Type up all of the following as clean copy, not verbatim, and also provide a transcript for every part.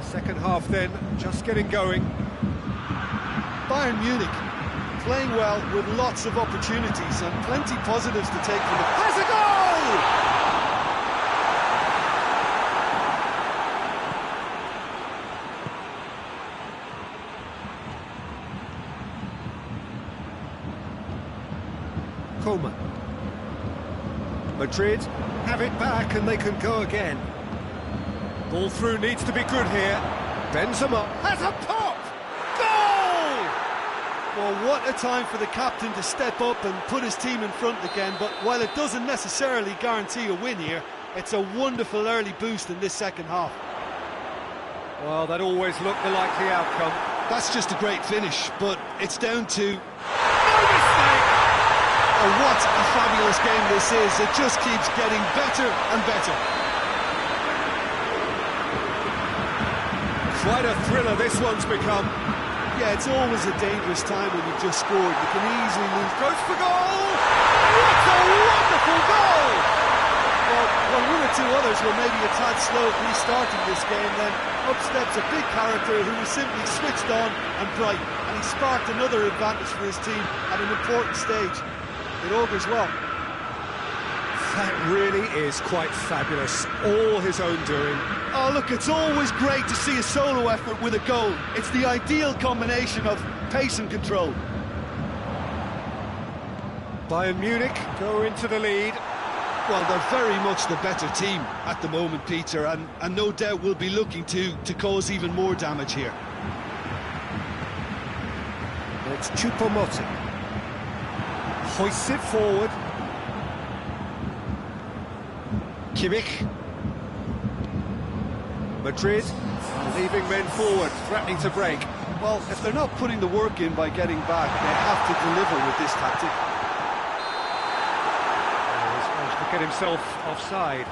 Second half then, just getting going. Bayern Munich playing well with lots of opportunities and plenty positives to take from it. Has a goal! Coleman. Madrid have it back and they can go again. Ball through needs to be good here. Benzema has a pop! Goal! Well, what a time for the captain to step up and put his team in front again, but while it doesn't necessarily guarantee a win here, it's a wonderful early boost in this second half. Well, that always looked the likely outcome. That's just a great finish, but it's down to... No mistake! Oh, what a fabulous game this is. It just keeps getting better and better. Quite a thriller this one's become. Yeah, it's always a dangerous time when you've just scored. You can easily lose. Goes for goal! What a wonderful goal! Well, when one or two others were maybe a tad slow at restarting this game, then up steps a big character who was simply switched on and bright, and he sparked another advantage for his team at an important stage. It augurs well. That really is quite fabulous. All his own doing. Oh, look, it's always great to see a solo effort with a goal. It's the ideal combination of pace and control. Bayern Munich go into the lead. Well, they're very much the better team at the moment, Peter, and no doubt will be looking to cause even more damage here. It's Choupo-Moting. Hoists it forward. Kimmich. Madrid leaving men forward, threatening to break. Well, if they're not putting the work in by getting back, they have to deliver with this tactic. He's managed to get himself offside.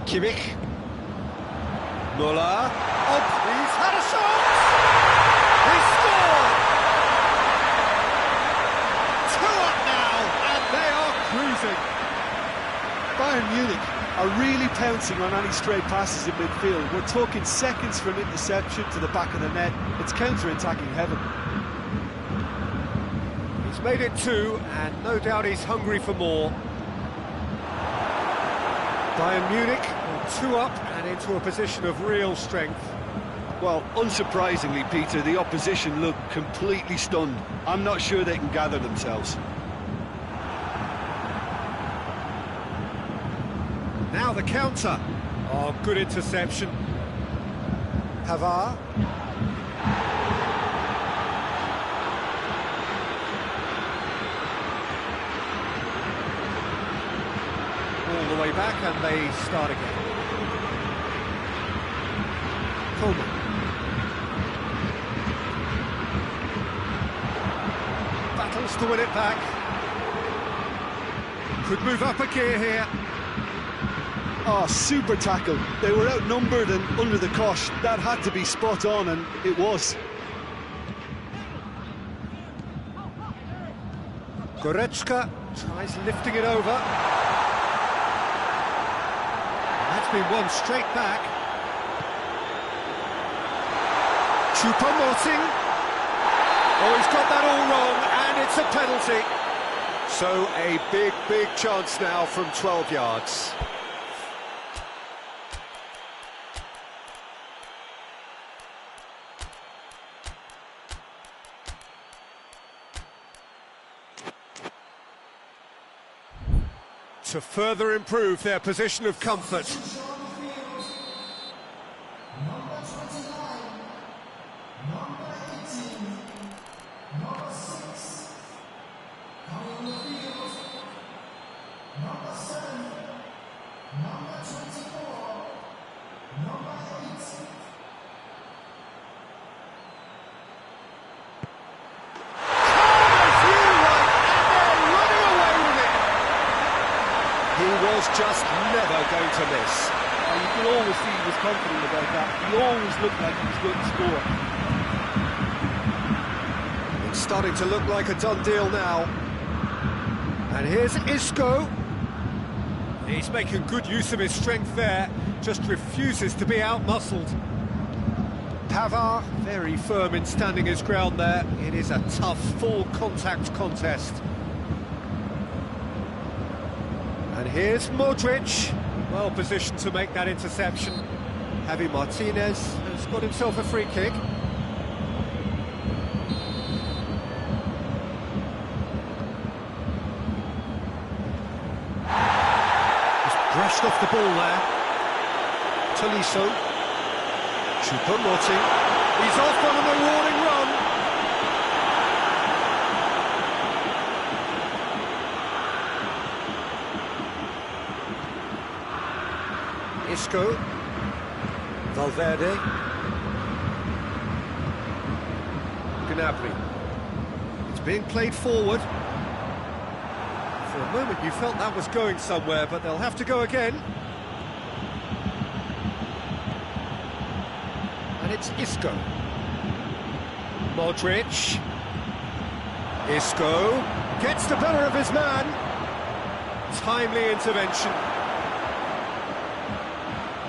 Kimmich. Müller. Oh, he's had a shot! He's scored! 2 up now, and they are cruising. Bayern Munich are really pouncing on any stray passes in midfield. We're talking seconds from interception to the back of the net. It's counter-attacking heaven. He's made it 2, and no doubt he's hungry for more. Bayern Munich 2 up and into a position of real strength. Well, unsurprisingly, Peter, the opposition look completely stunned. I'm not sure they can gather themselves. Now the counter. Oh, good interception. Pavard. All the way back and they start again. Coleman. Battles to win it back. Could move up a gear here. Oh, super tackle. They were outnumbered and under the cosh. That had to be spot on, and it was. Goretzka tries lifting it over. That's been won straight back. Choupo-Moting. Oh, he's got that all wrong, and it's a penalty. So a big chance now from 12 yards. To further improve their position of comfort. Just never going to miss. And you can always see he was confident about that. He always looked like he was going to score. It's starting to look like a done deal now. And here's Isco. He's making good use of his strength there, just refuses to be out-muscled. Pavard, very firm in standing his ground there. It is a tough, full-contact contest. And here's Modric, well positioned to make that interception. Javi Martinez has got himself a free kick. Brushed off the ball there. Tolisso. Choupo-Moting. He's off on a marauding run. Isco. Valverde. Gnabry. It's being played forward. For a moment you felt that was going somewhere, but they'll have to go again. And it's Isco. Modric. Isco gets the better of his man. Timely intervention.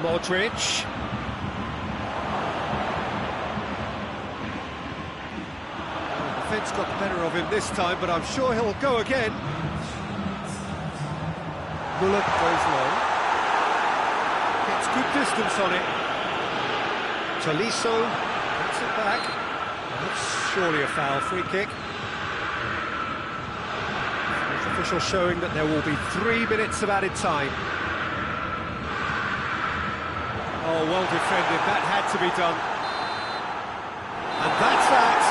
Modric. Well, the defence got the better of him this time, but I'm sure he'll go again. Muller goes low. Gets good distance on it. Tolisso gets it back. That's surely a foul, free kick. The official showing that there will be 3 minutes of added time. Oh, well defended, that had to be done. And that's that.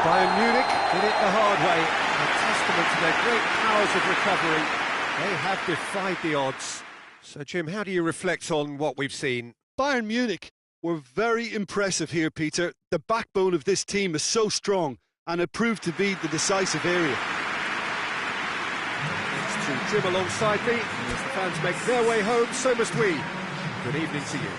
Bayern Munich did it the hard way. A testament to their great powers of recovery. They have defied the odds. So, Jim, how do you reflect on what we've seen? Bayern Munich were very impressive here, Peter. The backbone of this team is so strong, and it proved to be the decisive area. Thanks to Jim alongside me. As the fans make their way home, so must we. Good evening to you.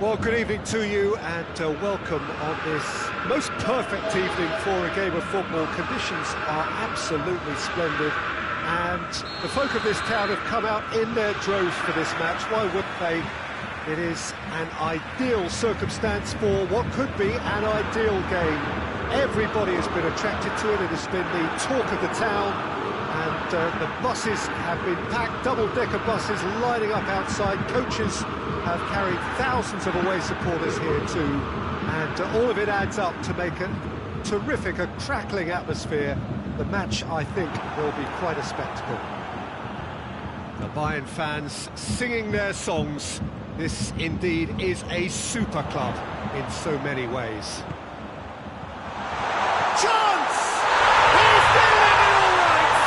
Well, good evening to you and welcome on this most perfect evening for a game of football. Conditions are absolutely splendid and the folk of this town have come out in their droves for this match. Why wouldn't they? It is an ideal circumstance for what could be an ideal game. Everybody has been attracted to it. It has been the talk of the town, and the buses have been packed, double-decker buses lining up outside. Coaches have carried thousands of away supporters here too, and all of it adds up to make a terrific, a crackling atmosphere. The match, I think, will be quite a spectacle. The Bayern fans singing their songs. This indeed is a super club in so many ways. Chance! He's doing it all right!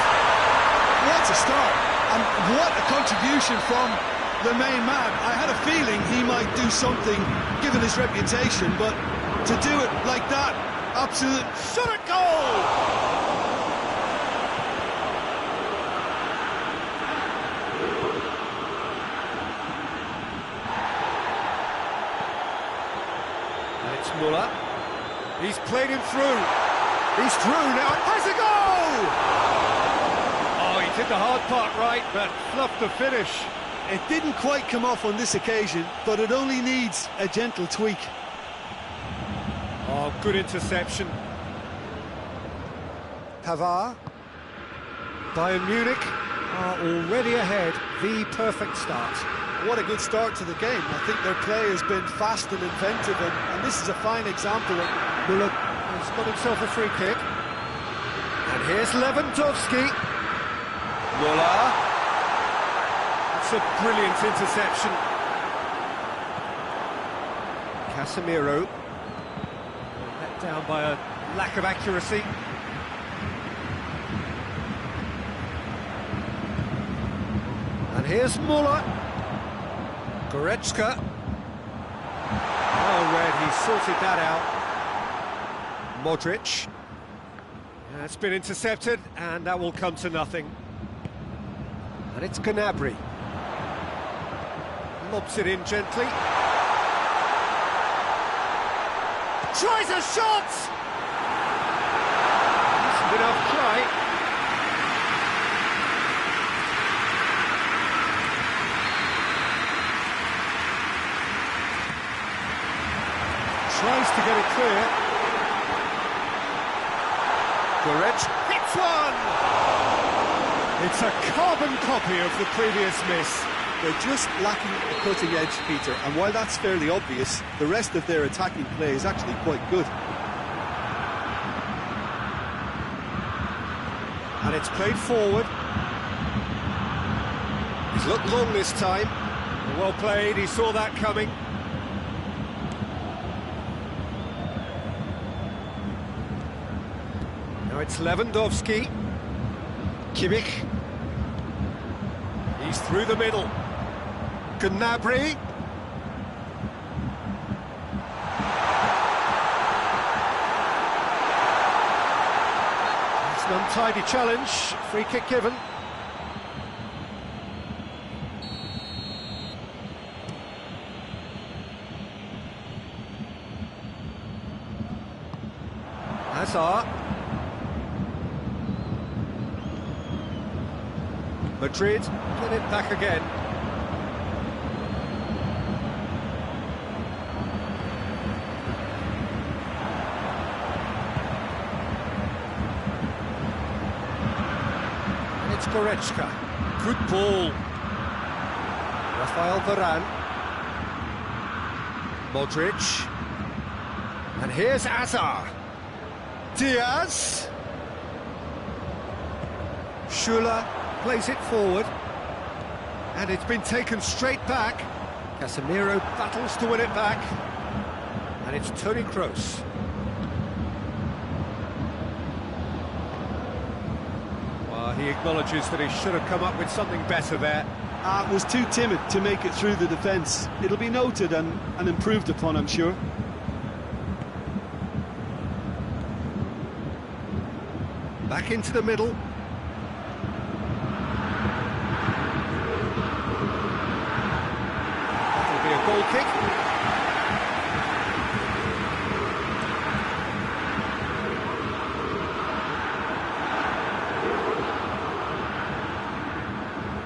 What a start, and what a contribution from the main man. I had a feeling he might do something, given his reputation, but to do it like that, absolute shot at goal! It's Muller. He's played him through. He's through now. Has a goal! Oh, he did the hard part right, but fluffed the finish. It didn't quite come off on this occasion, but it only needs a gentle tweak. Oh, good interception. Pavard. Bayern Munich are already ahead. The perfect start. What a good start to the game. I think their play has been fast and inventive, and this is a fine example of... Muller has got himself a free kick. And here's Lewandowski. Muller. It's a brilliant interception. Casemiro. Let down by a lack of accuracy. And here's Muller. Goretzka. Oh, Red, he sorted that out. Modric. That's been intercepted, and that will come to nothing. And it's Gnabry. Lobs it in gently. Tries a shot! Isn't enough try. Tries to get it clear. Goretzka hits one! It's a carbon copy of the previous miss. They're just lacking a cutting edge, Peter, and while that's fairly obvious, the rest of their attacking play is actually quite good. And it's played forward. He's looked long this time. Well played, he saw that coming. Now it's Lewandowski. Kimmich. He's through the middle. Gnabry. It's an untidy challenge. Free kick given. Hazard. Madrid get it back again. And it's Goretzka. Good ball. Rafael Varane. Modric. And here's Hazard. Diaz. Schuller plays it forward, and it's been taken straight back. Casemiro battles to win it back, and it's Toni Kroos. Well, he acknowledges that he should have come up with something better there. Was too timid to make it through the defence. It'll be noted and improved upon, I'm sure. Back into the middle. That'll be a goal kick.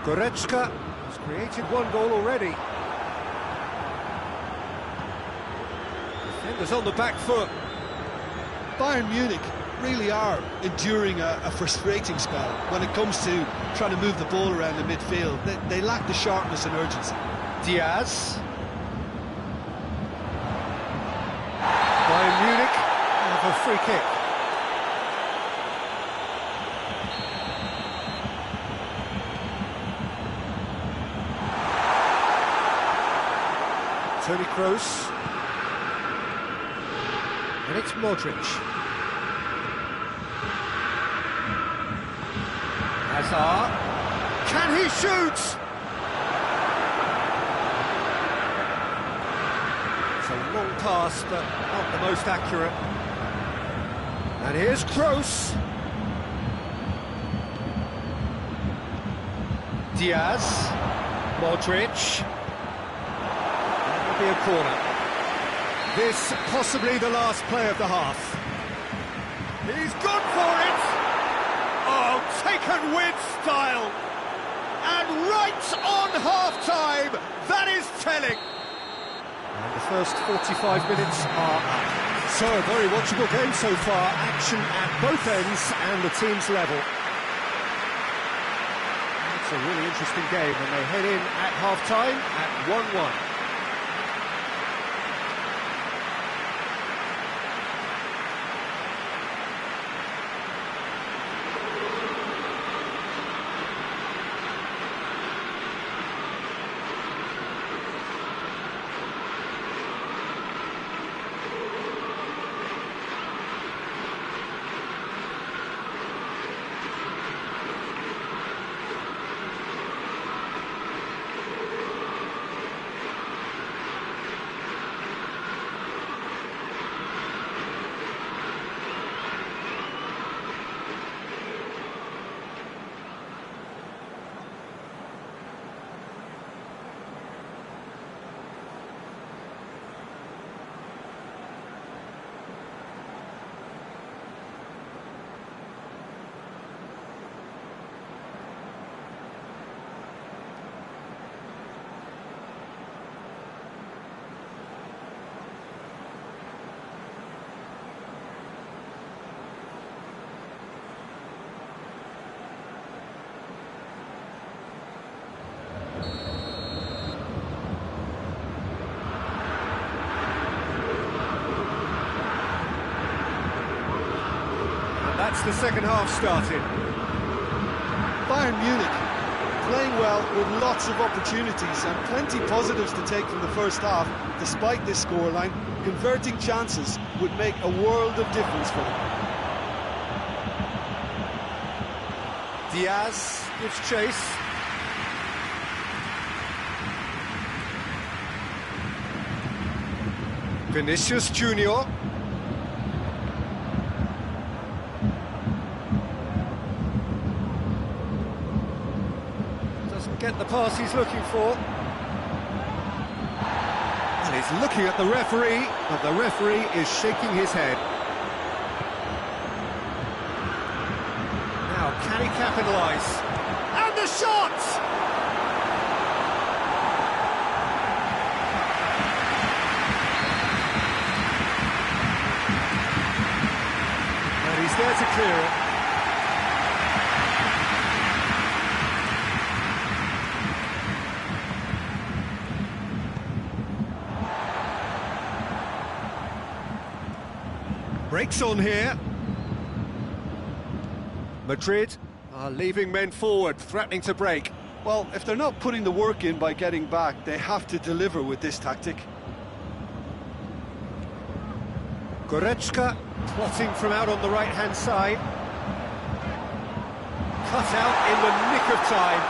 Goretzka has created one goal already. Defenders on the back foot. Bayern Munich really are enduring a frustrating spell when it comes to trying to move the ball around the midfield. They lack the sharpness and urgency. Diaz. Bayern Munich have a free kick. Toni Kroos. And it's Modric. Hazard. Can he shoot? It's a long pass, but not the most accurate. And here's Kroos. Diaz. Modric. Be a corner. This possibly the last play of the half. He's gone for it! Oh, taken with style! And right on half-time! That is telling! And the first 45 minutes are up. So, a very watchable game so far. Action at both ends and the team's level. It's a really interesting game, and they head in at half-time at 1-1. That's the second half started. Bayern Munich playing well with lots of opportunities and plenty positives to take from the first half. Despite this scoreline, converting chances would make a world of difference for them. Diaz gives chase. Vinicius Junior. Get the pass he's looking for. And he's looking at the referee, but the referee is shaking his head. Now, can he capitalise? And the shot! And he's there to clear it. Breaks on here. Madrid are leaving men forward, threatening to break. Well, if they're not putting the work in by getting back, they have to deliver with this tactic. Goretzka plotting from out on the right-hand side. Cut out in the nick of time.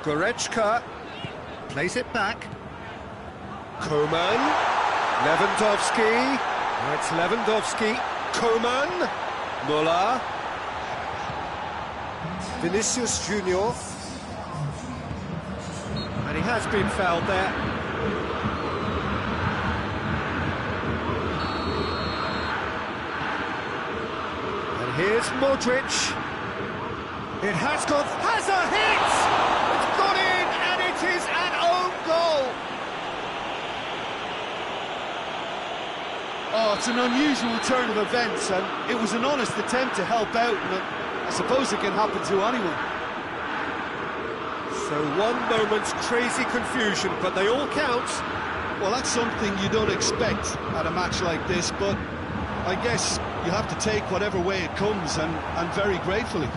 Goretzka plays it back. Coman. Lewandowski. It's Lewandowski. Coman. Muller. Vinicius Junior. And he has been fouled there. And here's Modric. It has a hit! It's gone in, and it is an own goal! Oh, it's an unusual turn of events, and it was an honest attempt to help out, but I suppose it can happen to anyone. So one moment's crazy confusion, but they all count. Well, that's something you don't expect at a match like this, but I guess you have to take whatever way it comes, and very gratefully.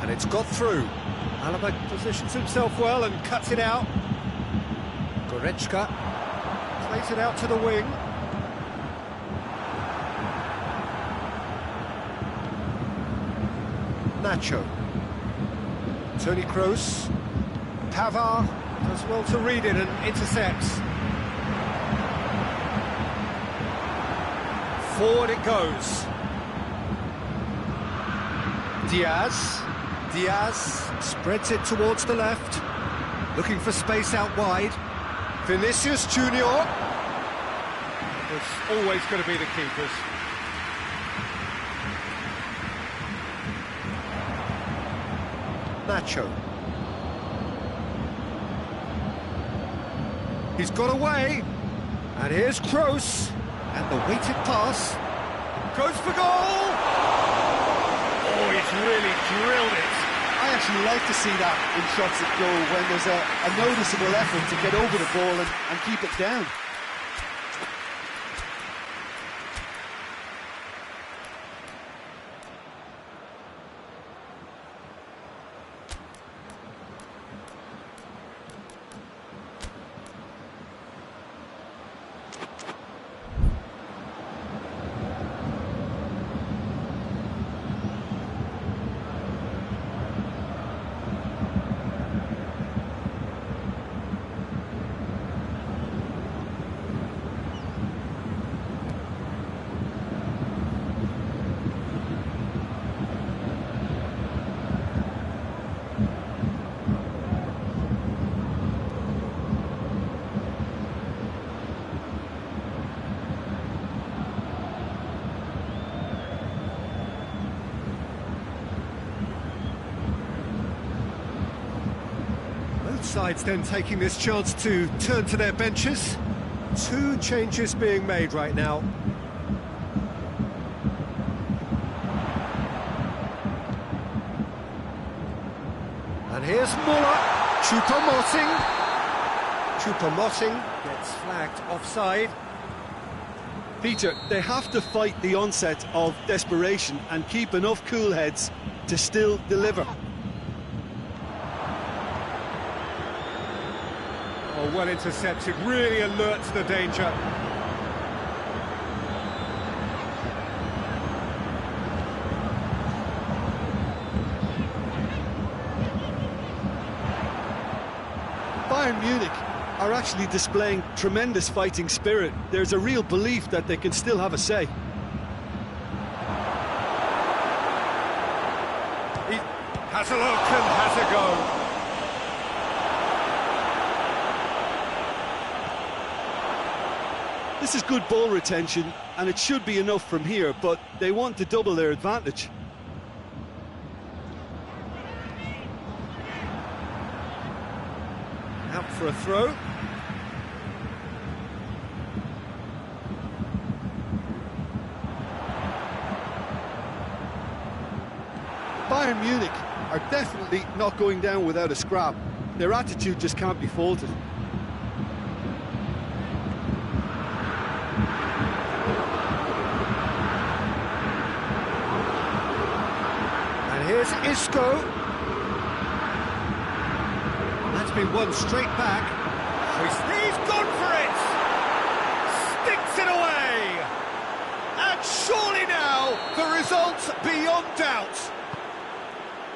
And it's got through. Alaba positions himself well and cuts it out. Goretzka plays it out to the wing. Nacho. Toni Kroos. Pavard does well to read it and intercepts. Forward it goes. Diaz spreads it towards the left, looking for space out wide. Vinicius Junior. It's always going to be the keepers. Nacho. He's got away, and here's Kroos, and the weighted pass goes for goal! Oh, he's really drilled it. I actually like to see that in shots at goal, when there's a noticeable effort to get over the ball and keep it down. Sides then taking this chance to turn to their benches. Two changes being made right now. And here's Muller. Choupo-Moting gets flagged offside. Peter, they have to fight the onset of desperation and keep enough cool heads to still deliver. Oh, well intercepted, really alert to the danger. Bayern Munich are actually displaying tremendous fighting spirit. There's a real belief that they can still have a say. He has a look and has a go. This is good ball retention, and it should be enough from here, but they want to double their advantage. Out for a throw. Bayern Munich are definitely not going down without a scrap. Their attitude just can't be faulted. Here's Isco. That's been won straight back. He's gone for it! Sticks it away! And surely now, the result's beyond doubt.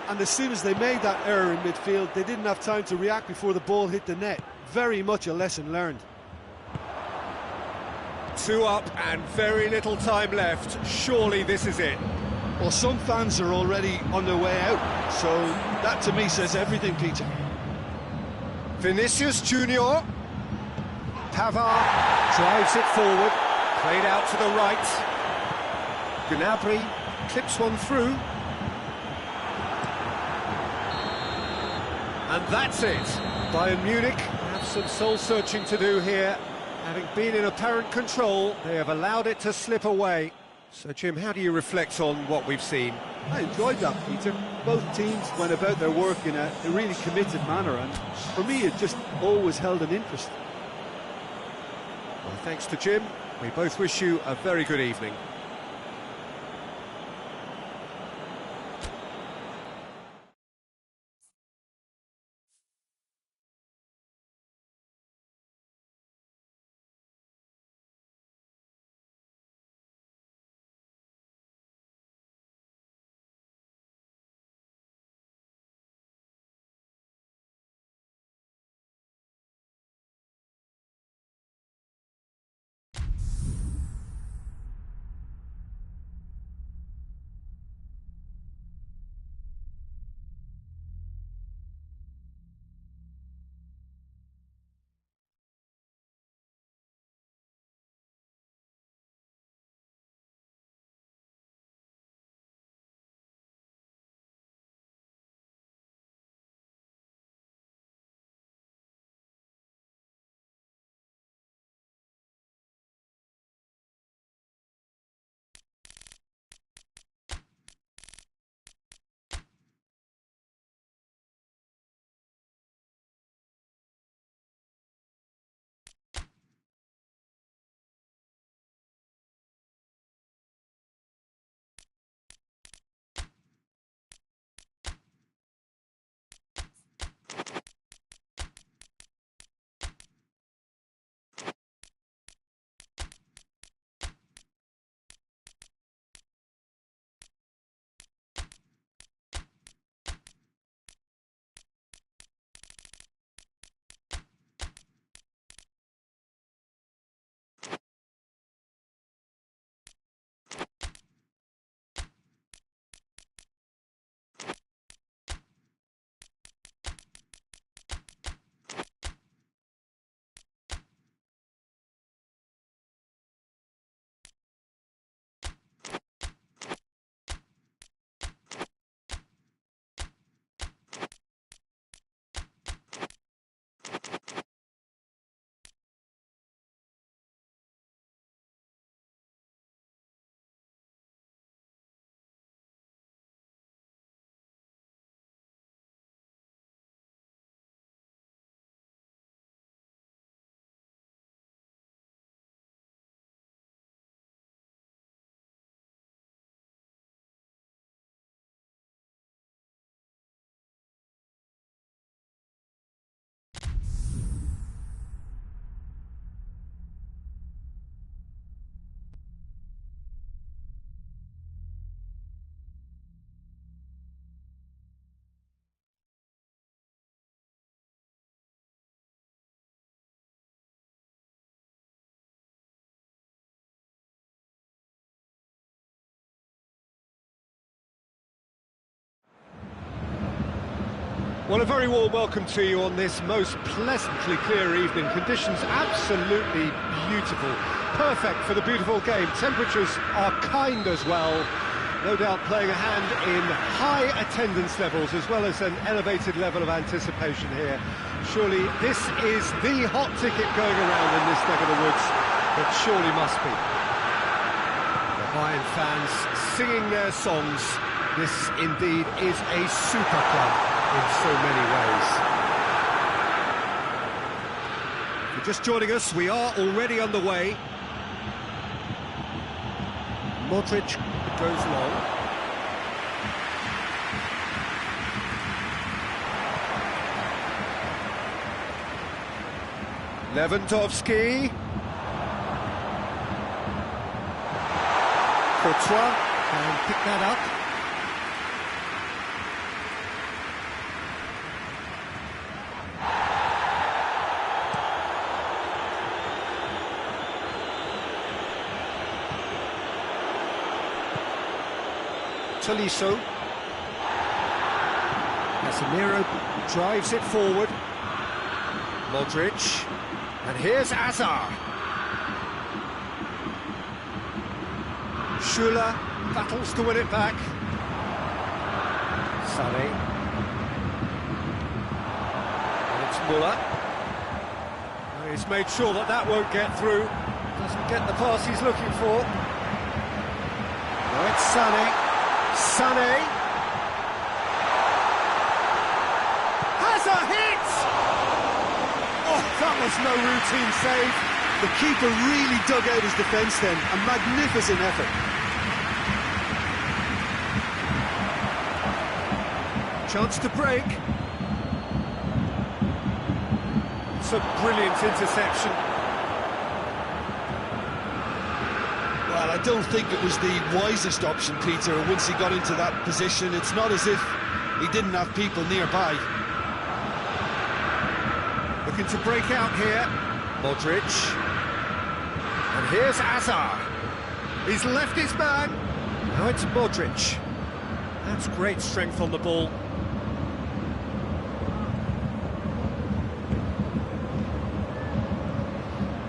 And as soon as they made that error in midfield, they didn't have time to react before the ball hit the net. Very much a lesson learned. 2 up and very little time left. Surely this is it. Well, some fans are already on their way out, so that to me says everything, Peter. Vinicius Junior. Pavard drives it forward, played out to the right. Gnabry clips one through. And that's it. Bayern Munich have some soul-searching to do here. Having been in apparent control, they have allowed it to slip away. So, Jim, how do you reflect on what we've seen? I enjoyed that, Peter. Both teams went about their work in a really committed manner, and for me it just always held an interest. Well, thanks to Jim. We both wish you a very good evening. Well, a very warm welcome to you on this most pleasantly clear evening. Conditions absolutely beautiful. Perfect for the beautiful game. Temperatures are kind as well. No doubt playing a hand in high attendance levels as well as an elevated level of anticipation here. Surely this is the hot ticket going around in this neck of the woods. It surely must be. The Bayern fans singing their songs. This indeed is a super club in so many ways. If you're just joining us, we are already underway. Modric goes long. Lewandowski. Courtois can pick that up. Tolisso. Casemiro drives it forward. Modric. And here's Azar. Schüller battles to win it back. Sané. And it's Muller. He's made sure that that won't get through. Doesn't get the pass he's looking for. Now it's Sané. Sané. Has a hit! Oh, that was no routine save. The keeper really dug out his defence then. A magnificent effort. Chance to break. It's a brilliant interception. Well, I don't think it was the wisest option, Peter, once he got into that position. It's not as if he didn't have people nearby. Looking to break out here. Modric. And here's Hazard. He's left his man. Now it's Modric. That's great strength on the ball.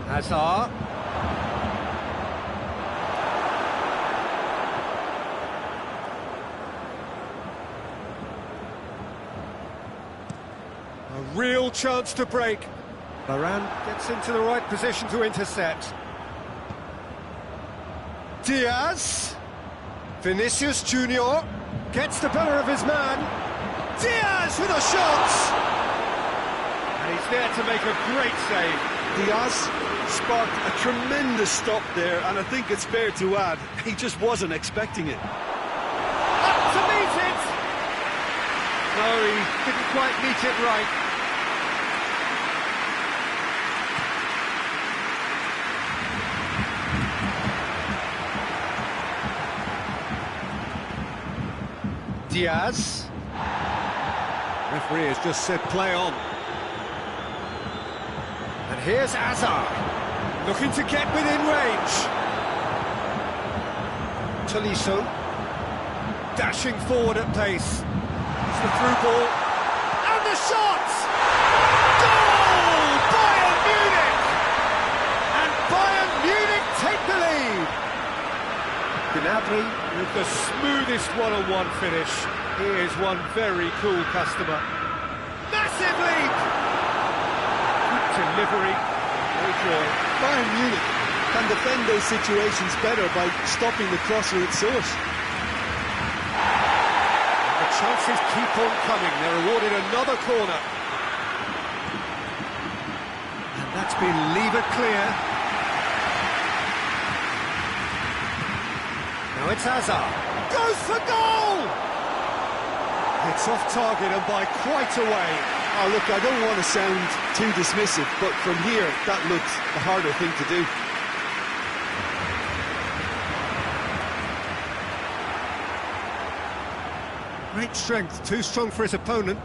Hazard. A real chance to break. Varane gets into the right position to intercept. Diaz. Vinicius Junior gets the better of his man. Diaz with a shot! And he's there to make a great save. Diaz sparked a tremendous stop there, and I think it's fair to add, he just wasn't expecting it. Up to meet it! No, he didn't quite meet it right. Diaz. Referee has just said play on. And here's Hazard, looking to get within range. Tolisso, dashing forward at pace. It's the through ball. And the shot! Goal! Bayern Munich! And Bayern Munich take the lead. Gnabry with the smoothest one-on-one finish. He is one very cool customer. Massive leap! Good delivery, no joy. Bayern Munich can defend those situations better by stopping the crosser at source. The chances keep on coming. They're awarded another corner. And that's been levered clear. Now it's Hazard. Goes for goal! It's off target and by quite a way. Oh, look, I don't want to sound too dismissive, but from here, that looked the harder thing to do. Great strength, too strong for his opponent.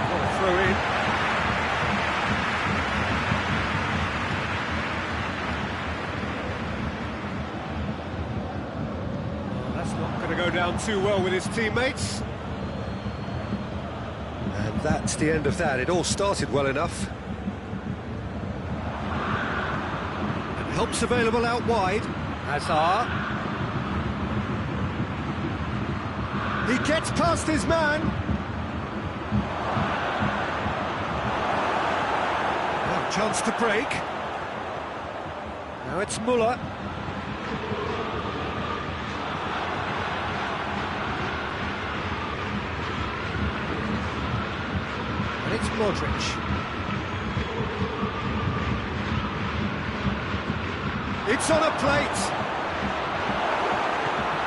What a throw in. That's not going to go down too well with his teammates. And that's the end of that. It all started well enough. And help's available out wide. Hazard. He gets past his man. Now a chance to break. Now it's Muller. And it's Modric. It's on a plate.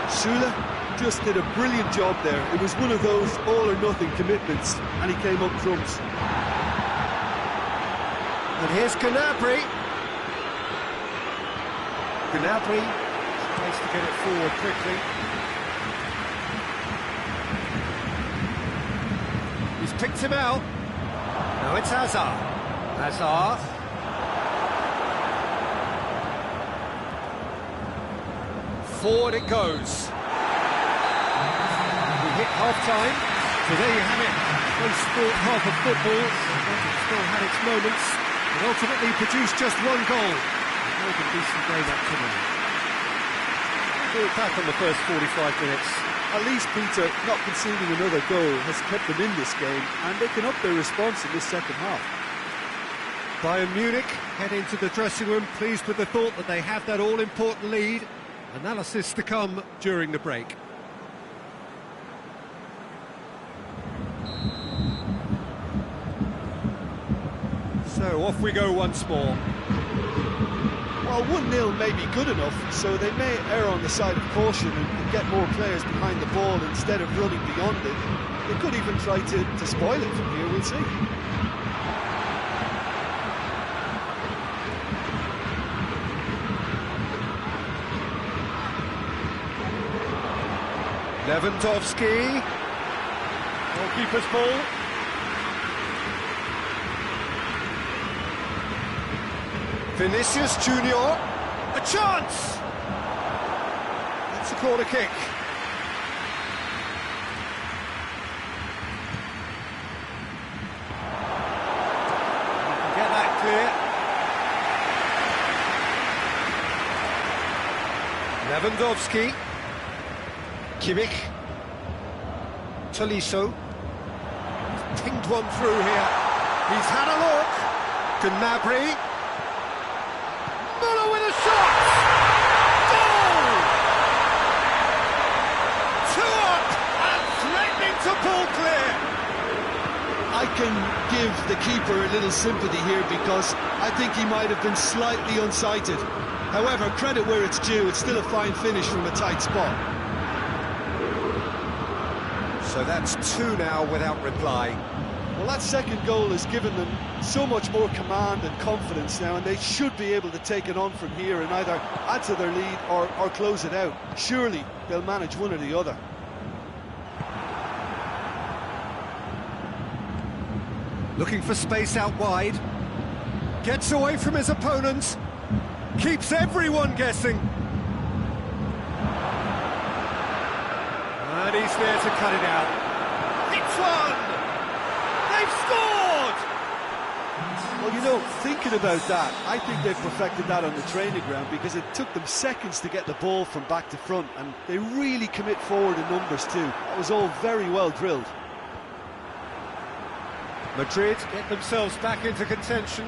Sula just did a brilliant job there. It was one of those all-or-nothing commitments, and he came up trumps. And here's Gnabry. Gnabry tries to get it forward quickly. He's picked him out. Now it's Hazard. Hazard. Forward it goes. Hit half-time, so there you have it. One sport half of football, it still had its moments, but ultimately produced just one goal. A very decent game up to now. built back on the first 45 minutes. At least, Peter, not conceding another goal has kept them in this game, and they can up their response in this second half. Bayern Munich head into the dressing room pleased with the thought that they have that all-important lead. Analysis to come during the break. So off we go once more. Well, 1-0 may be good enough, so they may err on the side of caution and get more players behind the ball instead of running beyond it. They could even try to spoil it from here, we'll see. Lewandowski. Goalkeeper's ball. Vinicius Junior, a chance! That's a corner kick. You can get that clear. Lewandowski. Kimmich. Tolisso. He's pinged one through here. He's had a look. Gnabry. Muller with a shot! Goal! 2 up and threatening to pull clear. I can give the keeper a little sympathy here because I think he might have been slightly unsighted. However, credit where it's due, it's still a fine finish from a tight spot. So that's 2 now without reply. Well, that second goal has given them so much more command and confidence now, and they should be able to take it on from here and either add to their lead or close it out. Surely they'll manage one or the other. Looking for space out wide. Gets away from his opponents. Keeps everyone guessing. And he's there to cut it out. It's one! They've scored! Well, you know, thinking about that, I think they've perfected that on the training ground because it took them seconds to get the ball from back to front, and they really commit forward in numbers too. That was all very well drilled. Madrid get themselves back into contention.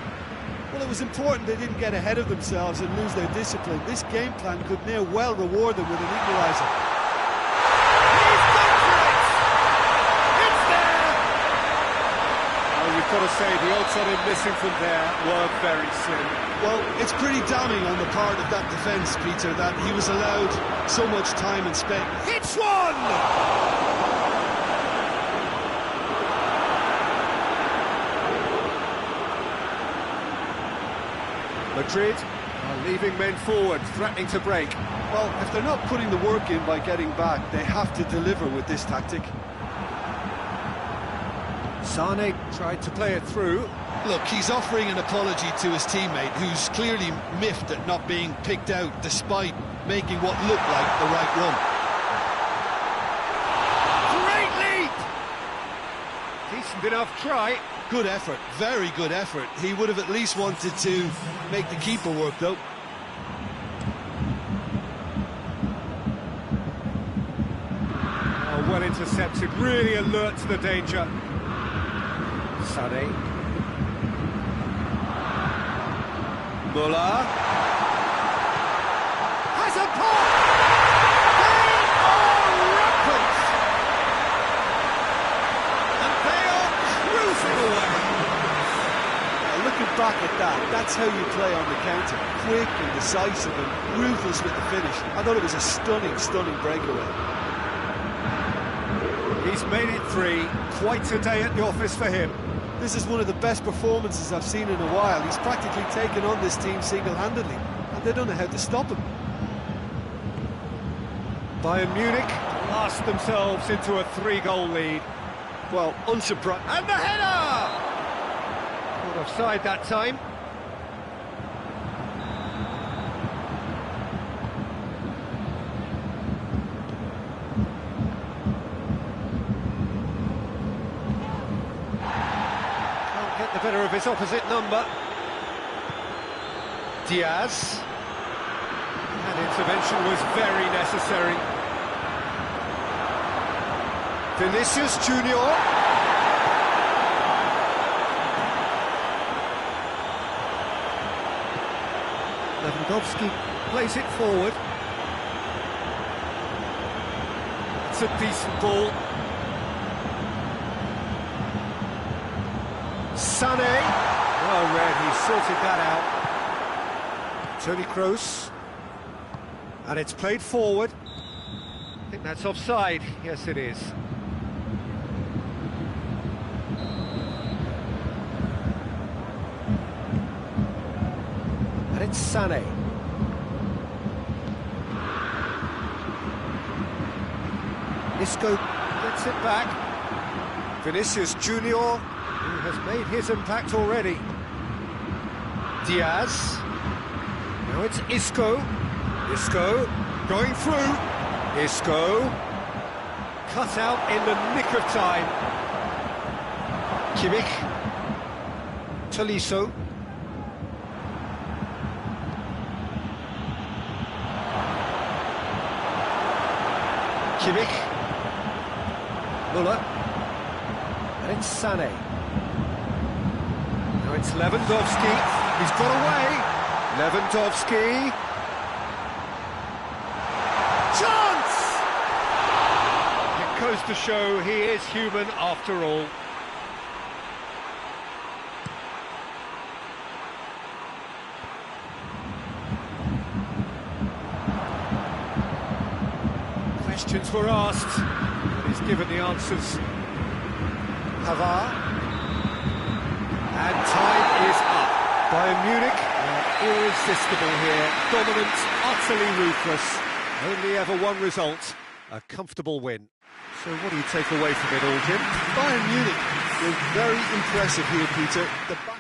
Well, it was important they didn't get ahead of themselves and lose their discipline. This game plan could now well reward them with an equaliser. You've got to say, the odds on him missing from there were very slim. Well, it's pretty damning on the part of that defence, Peter, that he was allowed so much time and space. It's one! Madrid are leaving men forward, threatening to break. Well, if they're not putting the work in by getting back, they have to deliver with this tactic. Sane tried to play it through. Look, he's offering an apology to his teammate, who's clearly miffed at not being picked out despite making what looked like the right run. Great leap! Decent enough try. Good effort, very good effort. He would have at least wanted to make the keeper work, though. Oh, well intercepted, really alert to the danger. Sane. Muller. Has a pop! They are rampant! And they are cruising away. Now, looking back at that, that's how you play on the counter. Quick and decisive and ruthless with the finish. I thought it was a stunning, stunning breakaway. He's made it 3. Quite a day at the office for him. This is one of the best performances I've seen in a while. He's practically taken on this team single-handedly, and they don't know how to stop him. Bayern Munich last themselves into a 3-goal lead. Well, unsurprised. And the header! Not offside that time. Get the better of his opposite number. Diaz. And it's intervention was very necessary. Vinicius Junior. Lewandowski plays it forward. It's a decent ball. Sané. Well read, he sorted that out. Toni Kroos. And it's played forward. I think that's offside. Yes, it is. And it's Sané. Isco gets it back. Vinicius Junior, who has made his impact already. Diaz. Now it's Isco. Isco going through. Isco. Cut out in the nick of time. Kimmich. Tolisso. Kimmich. Muller. And it's Sané. Now it's Lewandowski. He's got away. Lewandowski. Chance! It goes to show he is human after all. Questions were asked, but he's given the answers. Pavard. And time is up. Bayern Munich are irresistible here. Dominant, utterly ruthless. Only ever one result, a comfortable win. So what do you take away from it all, Jim? Bayern Munich were very impressive here, Peter. The back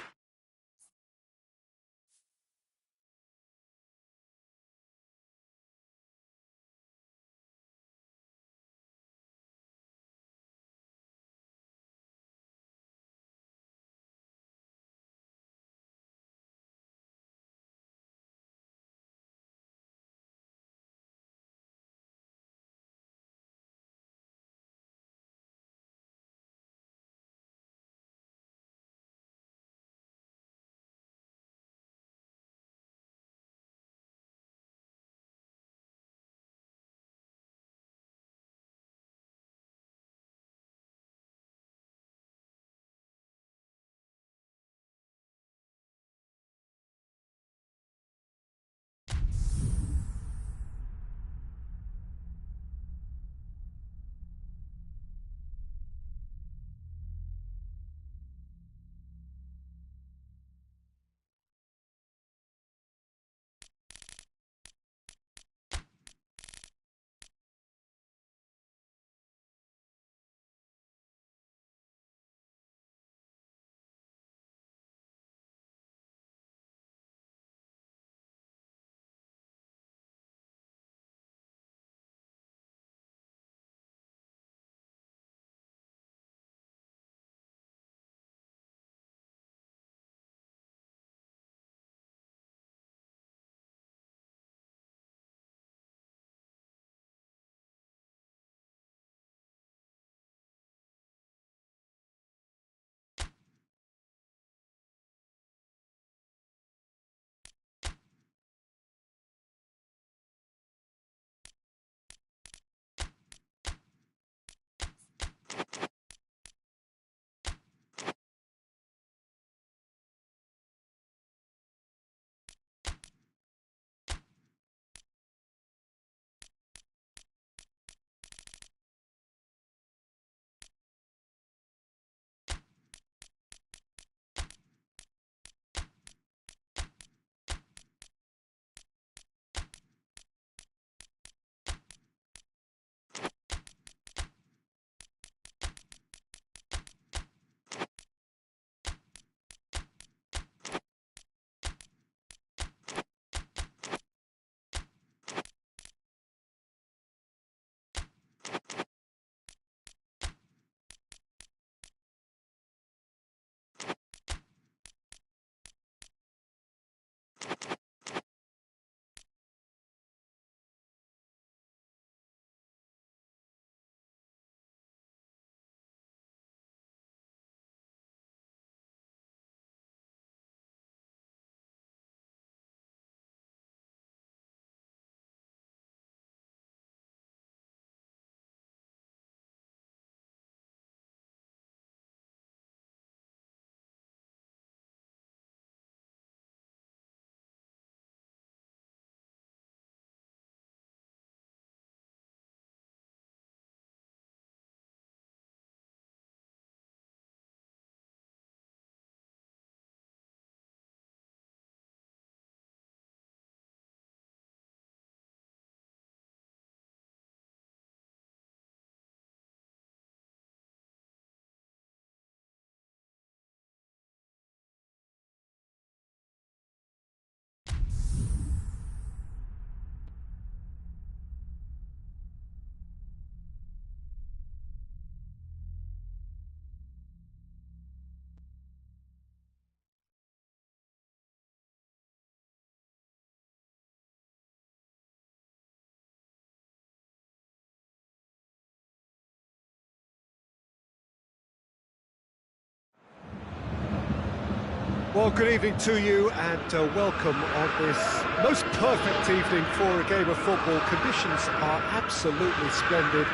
Well, good evening to you and welcome on this most perfect evening for a game of football. Conditions are absolutely splendid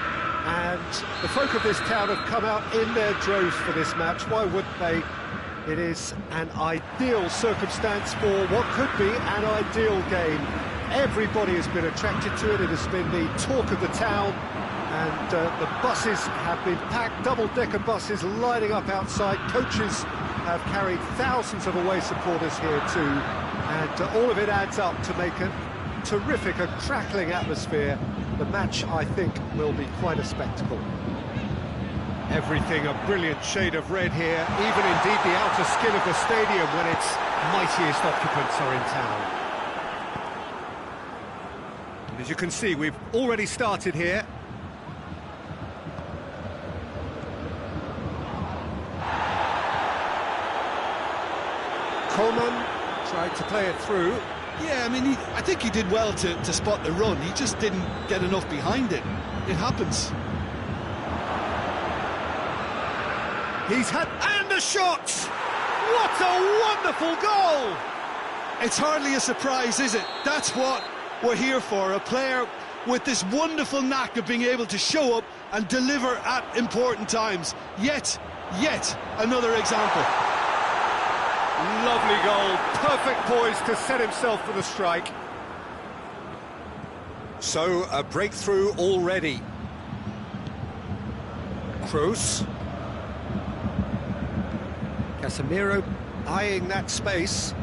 and the folk of this town have come out in their droves for this match. Why wouldn't they? It is an ideal circumstance for what could be an ideal game. Everybody has been attracted to it. It has been the talk of the town, and the buses have been packed, double-decker buses lining up outside. Coaches have carried thousands of away supporters here too, and all of it adds up to make a terrific, a crackling atmosphere. The match, I think, will be quite a spectacle. Everything a brilliant shade of red here, even indeed the outer skin of the stadium when its mightiest occupants are in town. And as you can see, we've already started here. Coleman tried to play it through. Yeah, I mean, I think he did well to spot the run. He just didn't get enough behind it. It happens. He's had... and the shot! What a wonderful goal! It's hardly a surprise, is it? That's what we're here for. A player with this wonderful knack of being able to show up and deliver at important times. Yet another example. Lovely goal, perfect poise to set himself for the strike. So, a breakthrough already. Kroos. Casemiro eyeing that space.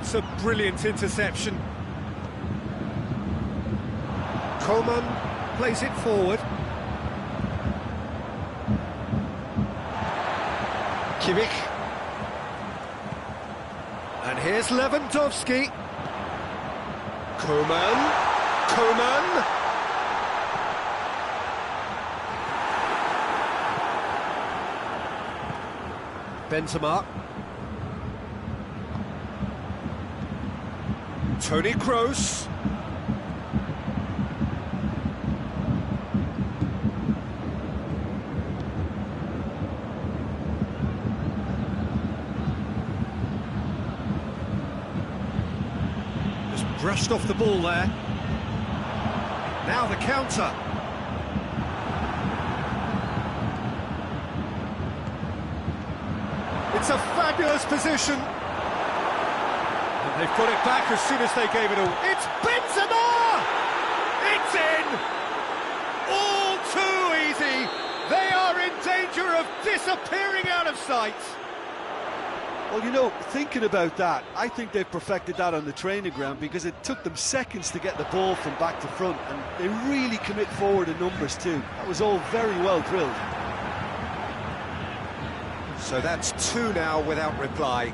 It's a brilliant interception. Coleman plays it forward. Kimmich. And here's Lewandowski. Coman. Benzema. Toni Kroos. Brushed off the ball there. Now the counter. It's a fabulous position. And they've got it back as soon as they gave it away. It's Benzema! It's in! All too easy. They are in danger of disappearing out of sight. Well, you know, thinking about that, I think they've perfected that on the training ground because it took them seconds to get the ball from back to front, and they really commit forward in numbers too. That was all very well drilled. So that's two now without reply.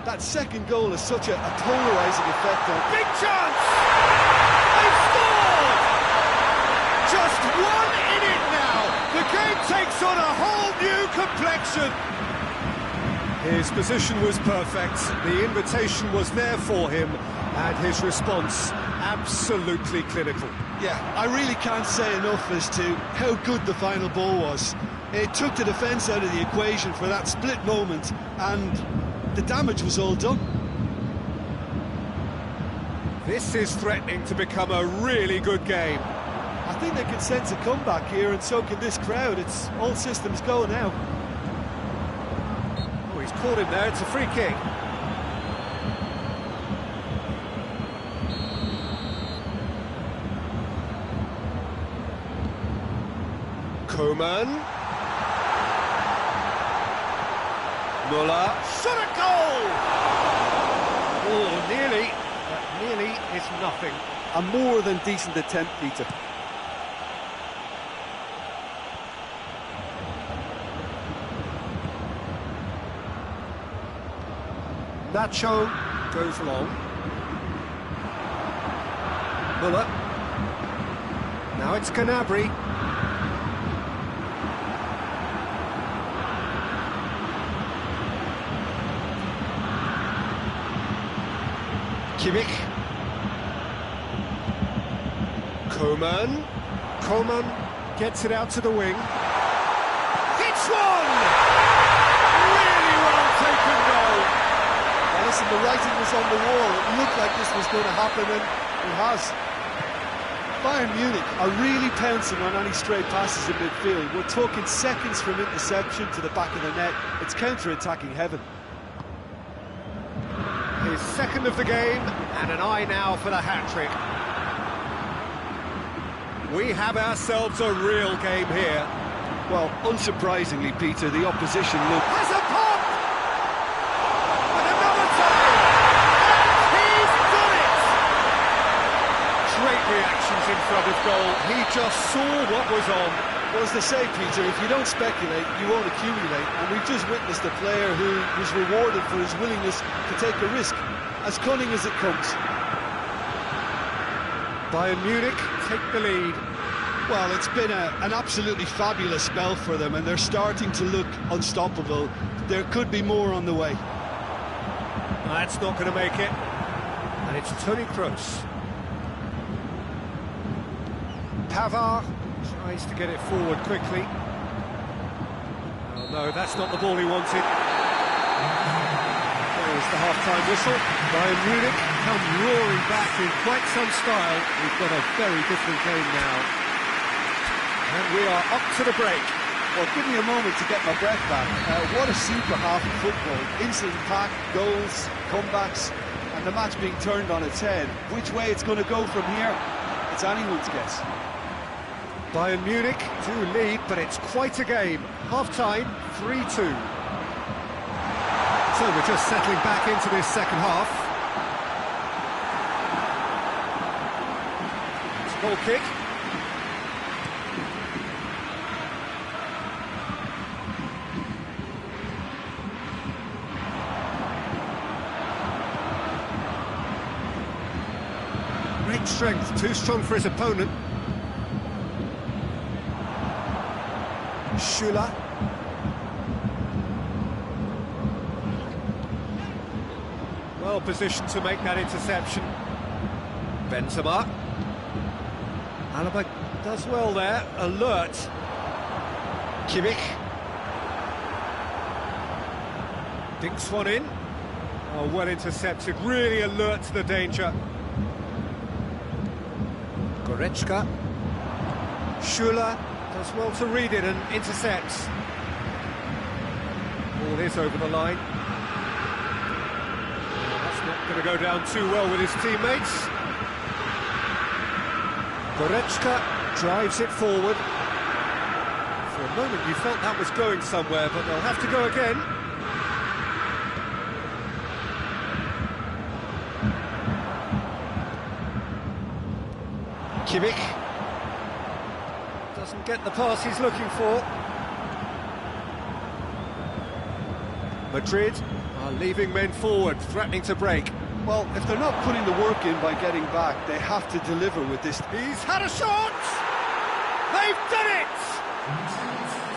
That second goal has such a polarising effect on... Big chance! They've scored! Just one in it now! The game takes on a whole new complexion! His position was perfect, the invitation was there for him, and his response absolutely clinical. Yeah, I really can't say enough as to how good the final ball was. It took the defence out of the equation for that split moment, and the damage was all done. This is threatening to become a really good game. I think they can sense a comeback here, and so can this crowd. It's all systems go now. He's caught him there, it's a free kick. Coman. Muller. Shot a goal! Oh, nearly, but nearly is nothing. A more than decent attempt, Peter. Nacho goes long. Muller. Now it's Gnabry. Kimmich. Coman gets it out to the wing. It's one! Really well taken listen, the writing was on the wall. It looked like this was going to happen, and it has. Bayern Munich are really pouncing on any stray passes in midfield. We're talking seconds from interception to the back of the net. It's counter-attacking heaven. His second of the game, and an eye now for the hat-trick. We have ourselves a real game here. Well, unsurprisingly, Peter, the opposition look... Has a pop! And another time! And he's done it! Great reactions in front of goal. He just saw what was on. Well, as they say, Peter, if you don't speculate, you won't accumulate. And we've just witnessed a player who was rewarded for his willingness to take a risk, as cunning as it comes. Bayern Munich take the lead. Well, it's been an absolutely fabulous spell for them, and they're starting to look unstoppable. There could be more on the way. That's not going to make it. And it's Toni Kroos. Pavard tries to get it forward quickly. Oh no, that's not the ball he wanted. There's the half-time whistle. Bayern Munich come roaring back in quite some style. We've got a very different game now. And we are up to the break. Well, give me a moment to get my breath back. What a super half of football. Instant pack, goals, comebacks, and the match being turned on its head. Which way it's going to go from here, it's anyone's guess. Bayern Munich do lead, but it's quite a game. Half-time, 3-2. So we're just settling back into this second half. It's a goal kick. Great strength, too strong for his opponent. Schüller. Well positioned to make that interception. Benzema. Alaba does well there, alert. Kimmich. Dinks one in. Oh, well intercepted, really alert to the danger. Goretzka. Schüller does well to read it and intercepts. Ball is over the line. That's not going to go down too well with his teammates. Goretzka drives it forward. For a moment you felt that was going somewhere, but they'll have to go again. Kimmich doesn't get the pass he's looking for. Madrid are leaving men forward, threatening to break. Well, if they're not putting the work in by getting back, they have to deliver with this. He's had a shot! They've done it!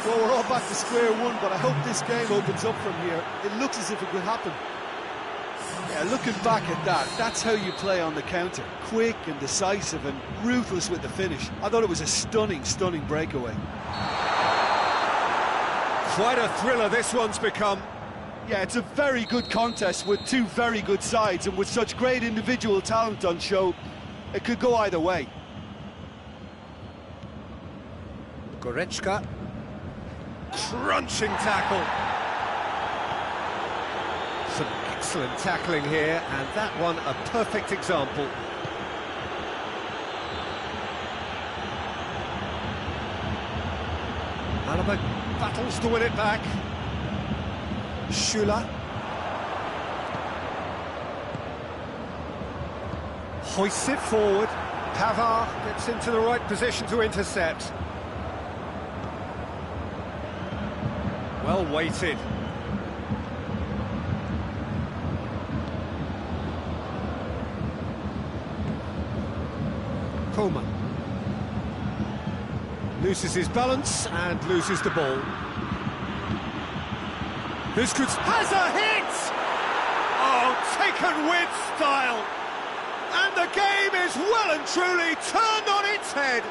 Well, we're all back to square one, but I hope this game opens up from here. It looks as if it could happen. Yeah, looking back at that, that's how you play on the counter. Quick and decisive and ruthless with the finish. I thought it was a stunning, stunning breakaway. Quite a thriller this one's become. Yeah, it's a very good contest with two very good sides, and with such great individual talent on show, it could go either way. Goretzka. Crunching tackle. Some excellent tackling here, and that one a perfect example. Alaba battles to win it back. Schüller. Hoists it forward. Pavard gets into the right position to intercept. Well weighted. Coman loses his balance and loses the ball. This could... has a hit! Oh, taken with style! And the game is well and truly turned on its head.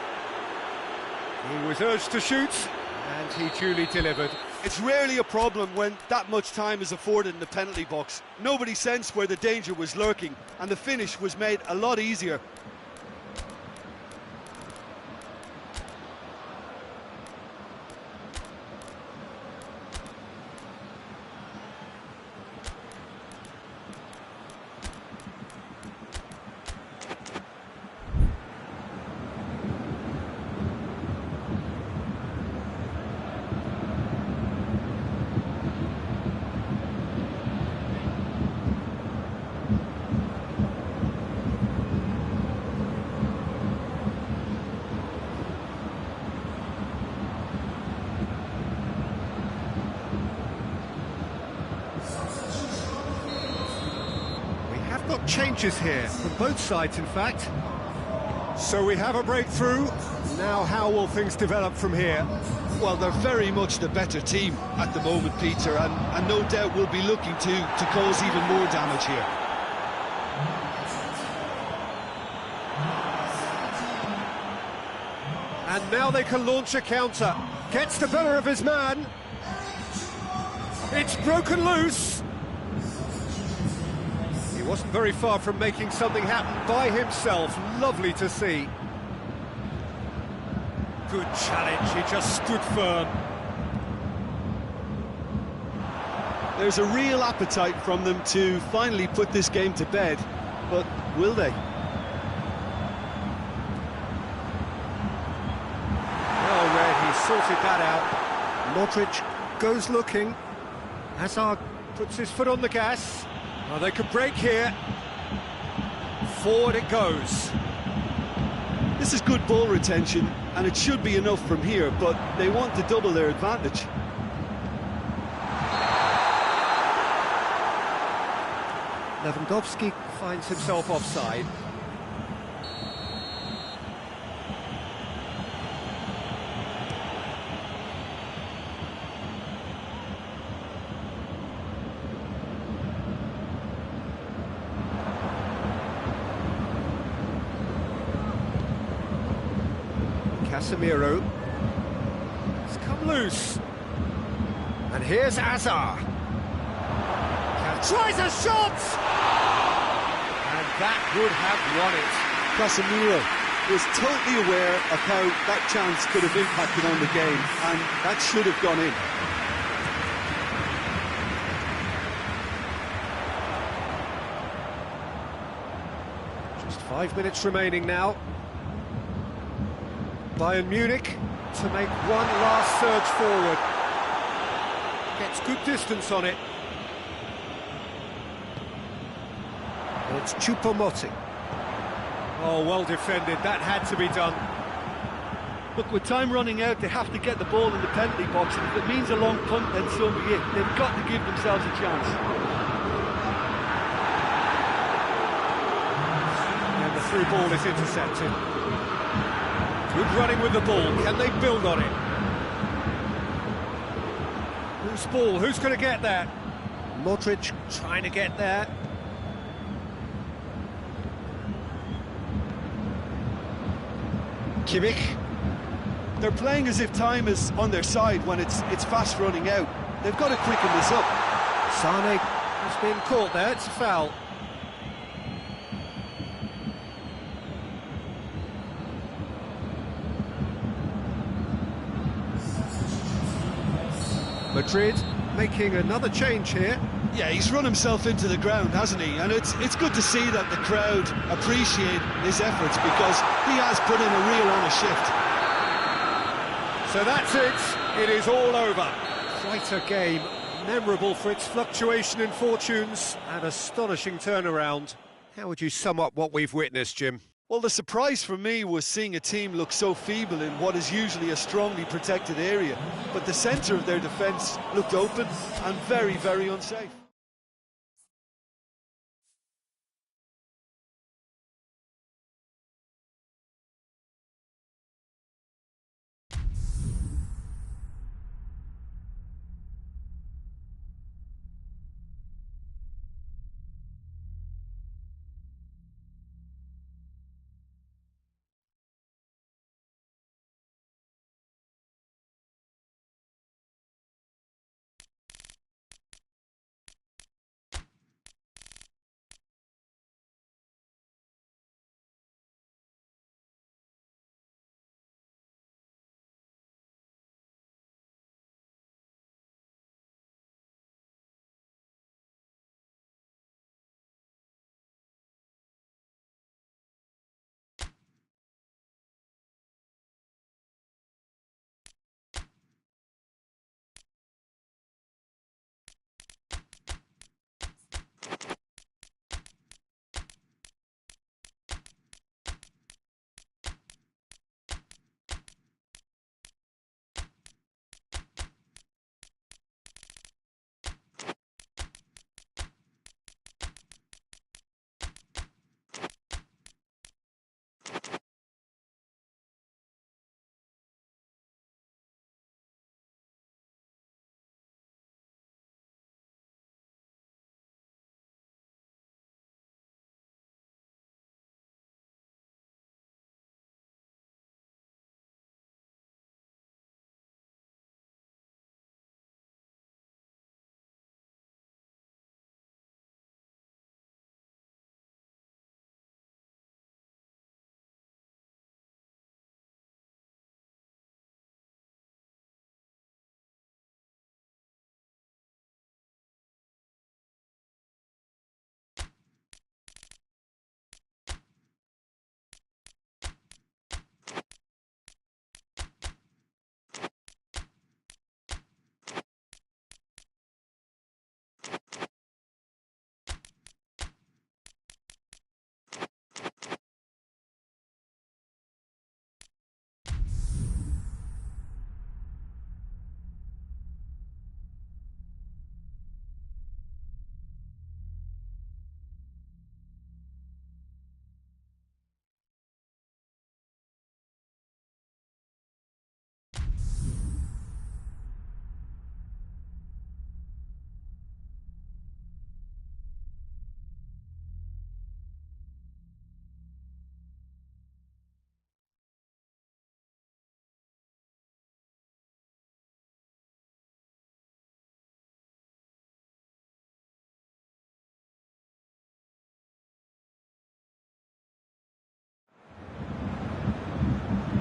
He was urged to shoot, and he duly delivered. It's rarely a problem when that much time is afforded in the penalty box. Nobody sensed where the danger was lurking, and the finish was made a lot easier. Got changes here from both sides, in fact. So we have a breakthrough. Now how will things develop from here? Well, they're very much the better team at the moment, Peter, and no doubt will be looking to cause even more damage here. And now they can launch a counter. Gets the better of his man. It's broken loose. He wasn't very far from making something happen by himself. Lovely to see. Good challenge, he just stood firm. There's a real appetite from them to finally put this game to bed, but will they? Well read, he sorted that out. Modric goes looking. Hazard puts his foot on the gas. Oh, they could break here. Forward it goes. This is good ball retention, and it should be enough from here, but they want to double their advantage. Lewandowski finds himself offside. Casemiro. It's come loose. And here's Azar. Tries a shot! And that would have won it. Casemiro was totally aware of how that chance could have impacted on the game, and that should have gone in. Just 5 minutes remaining now. Bayern Munich to make one last surge forward. Gets good distance on it. And it's Choupo-Moting. Oh, well defended, that had to be done. Look, with time running out, they have to get the ball in the penalty box, and if it means a long punt, then so be it. They've got to give themselves a chance. And the through ball is intercepted. Good running with the ball, can they build on it? Whose ball, who's going to get that? Modric trying to get there. Kimmich. They're playing as if time is on their side when it's fast running out. They've got to quicken this up. Sane has been caught there, it's a foul. Madrid making another change here. Yeah, he's run himself into the ground, hasn't he? And it's good to see that the crowd appreciate his efforts, because he has put in a real honest shift. So that's it. It is all over. Quite a game, memorable for its fluctuation in fortunes and astonishing turnaround. How would you sum up what we've witnessed, Jim? Well, the surprise for me was seeing a team look so feeble in what is usually a strongly protected area. But the centre of their defence looked open and very, very unsafe.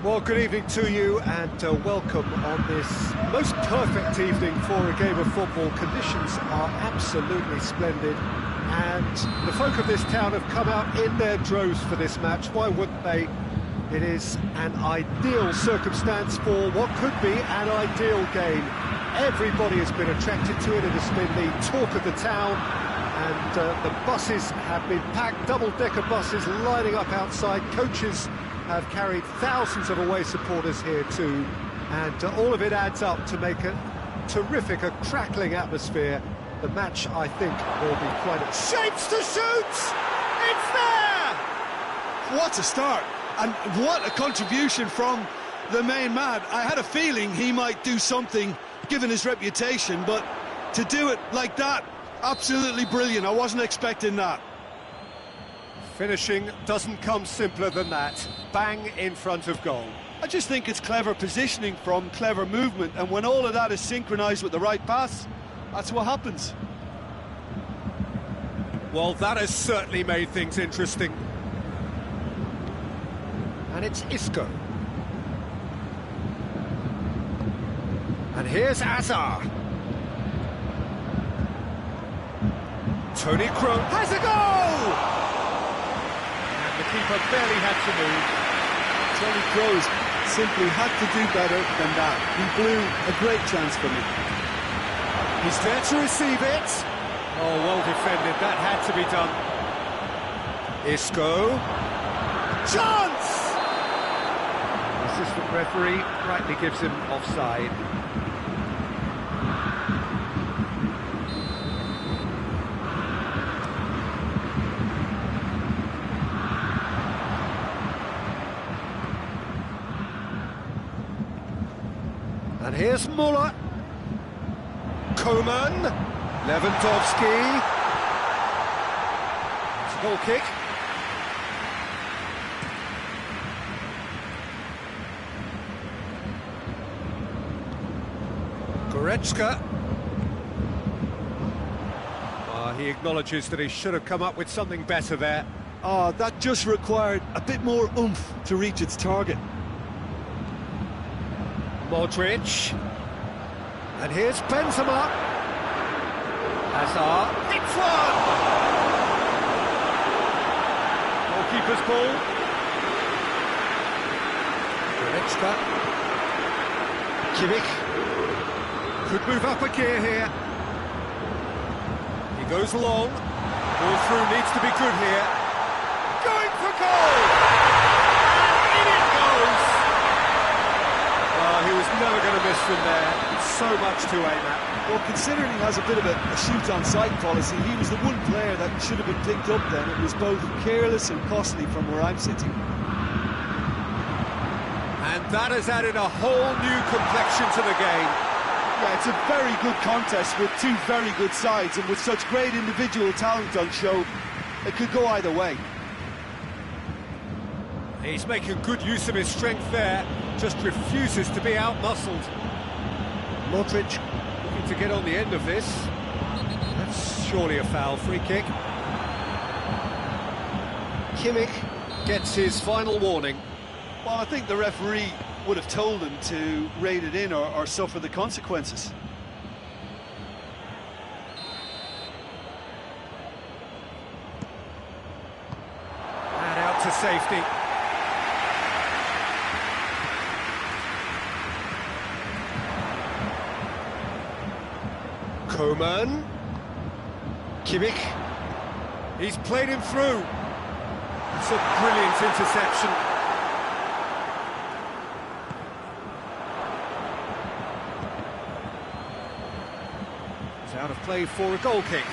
Well, good evening to you and welcome on this most perfect evening for a game of football. Conditions are absolutely splendid and the folk of this town have come out in their droves for this match. Why wouldn't they? It is an ideal circumstance for what could be an ideal game. Everybody has been attracted to it. It has been the talk of the town and the buses have been packed, double-decker buses lining up outside. Coaches have carried thousands of away supporters here too, and all of it adds up to make a terrific, a crackling atmosphere. The match, I think, will be quite a... Shapes to shoot! It's there! What a start, and what a contribution from the main man. I had a feeling he might do something, given his reputation, but to do it like that, absolutely brilliant. I wasn't expecting that. Finishing doesn't come simpler than that. Bang in front of goal. I just think it's clever positioning from clever movement, and when all of that is synchronised with the right pass, that's what happens. Well, that has certainly made things interesting. And it's Isco. And here's Azar. Tony Kroos has a goal! The keeper barely had to move. Tony Kroos simply had to do better than that. He blew a great chance for me. He's there to receive it. Oh, well defended. That had to be done. Isco. Chance! The assistant referee rightly gives him offside. And here's Muller. Koeman. Lewandowski. It's a goal kick. Goretzka. He acknowledges that he should have come up with something better there. That just required a bit more oomph to reach its target. Modric, and here's Benzema. Hazard, it's one! Goalkeeper's ball. Goretzka. Kimmich could move up a gear here. He goes long. Ball through needs to be good here. Going for goal! And in it goes! He was never going to miss from there. So much to aim at. Well, considering he has a bit of a shoot-on-sight policy, he was the one player that should have been picked up then. It was both careless and costly from where I'm sitting. And that has added a whole new complexion to the game. Yeah, it's a very good contest with two very good sides, and with such great individual talent on show, it could go either way. He's making good use of his strength there, just refuses to be out-muscled. Modric looking to get on the end of this. That's surely a foul. Free kick. Kimmich gets his final warning. Well, I think the referee would have told him to rate it in or suffer the consequences. And out to safety. Koeman. Kimmich. He's played him through. It's a brilliant interception. It's out of play for a goal kick.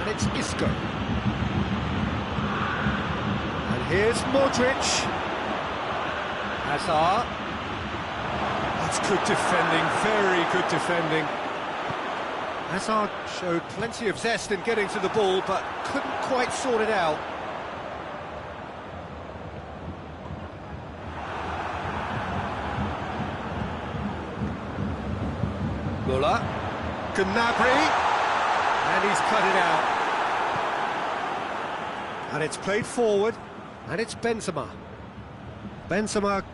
And it's Isco. Here's Modric. Hazard. That's good defending, very good defending. Hazard showed plenty of zest in getting to the ball, but couldn't quite sort it out. Muller. Gnabry, and he's cut it out. And it's played forward, and it's Benzema. Benzema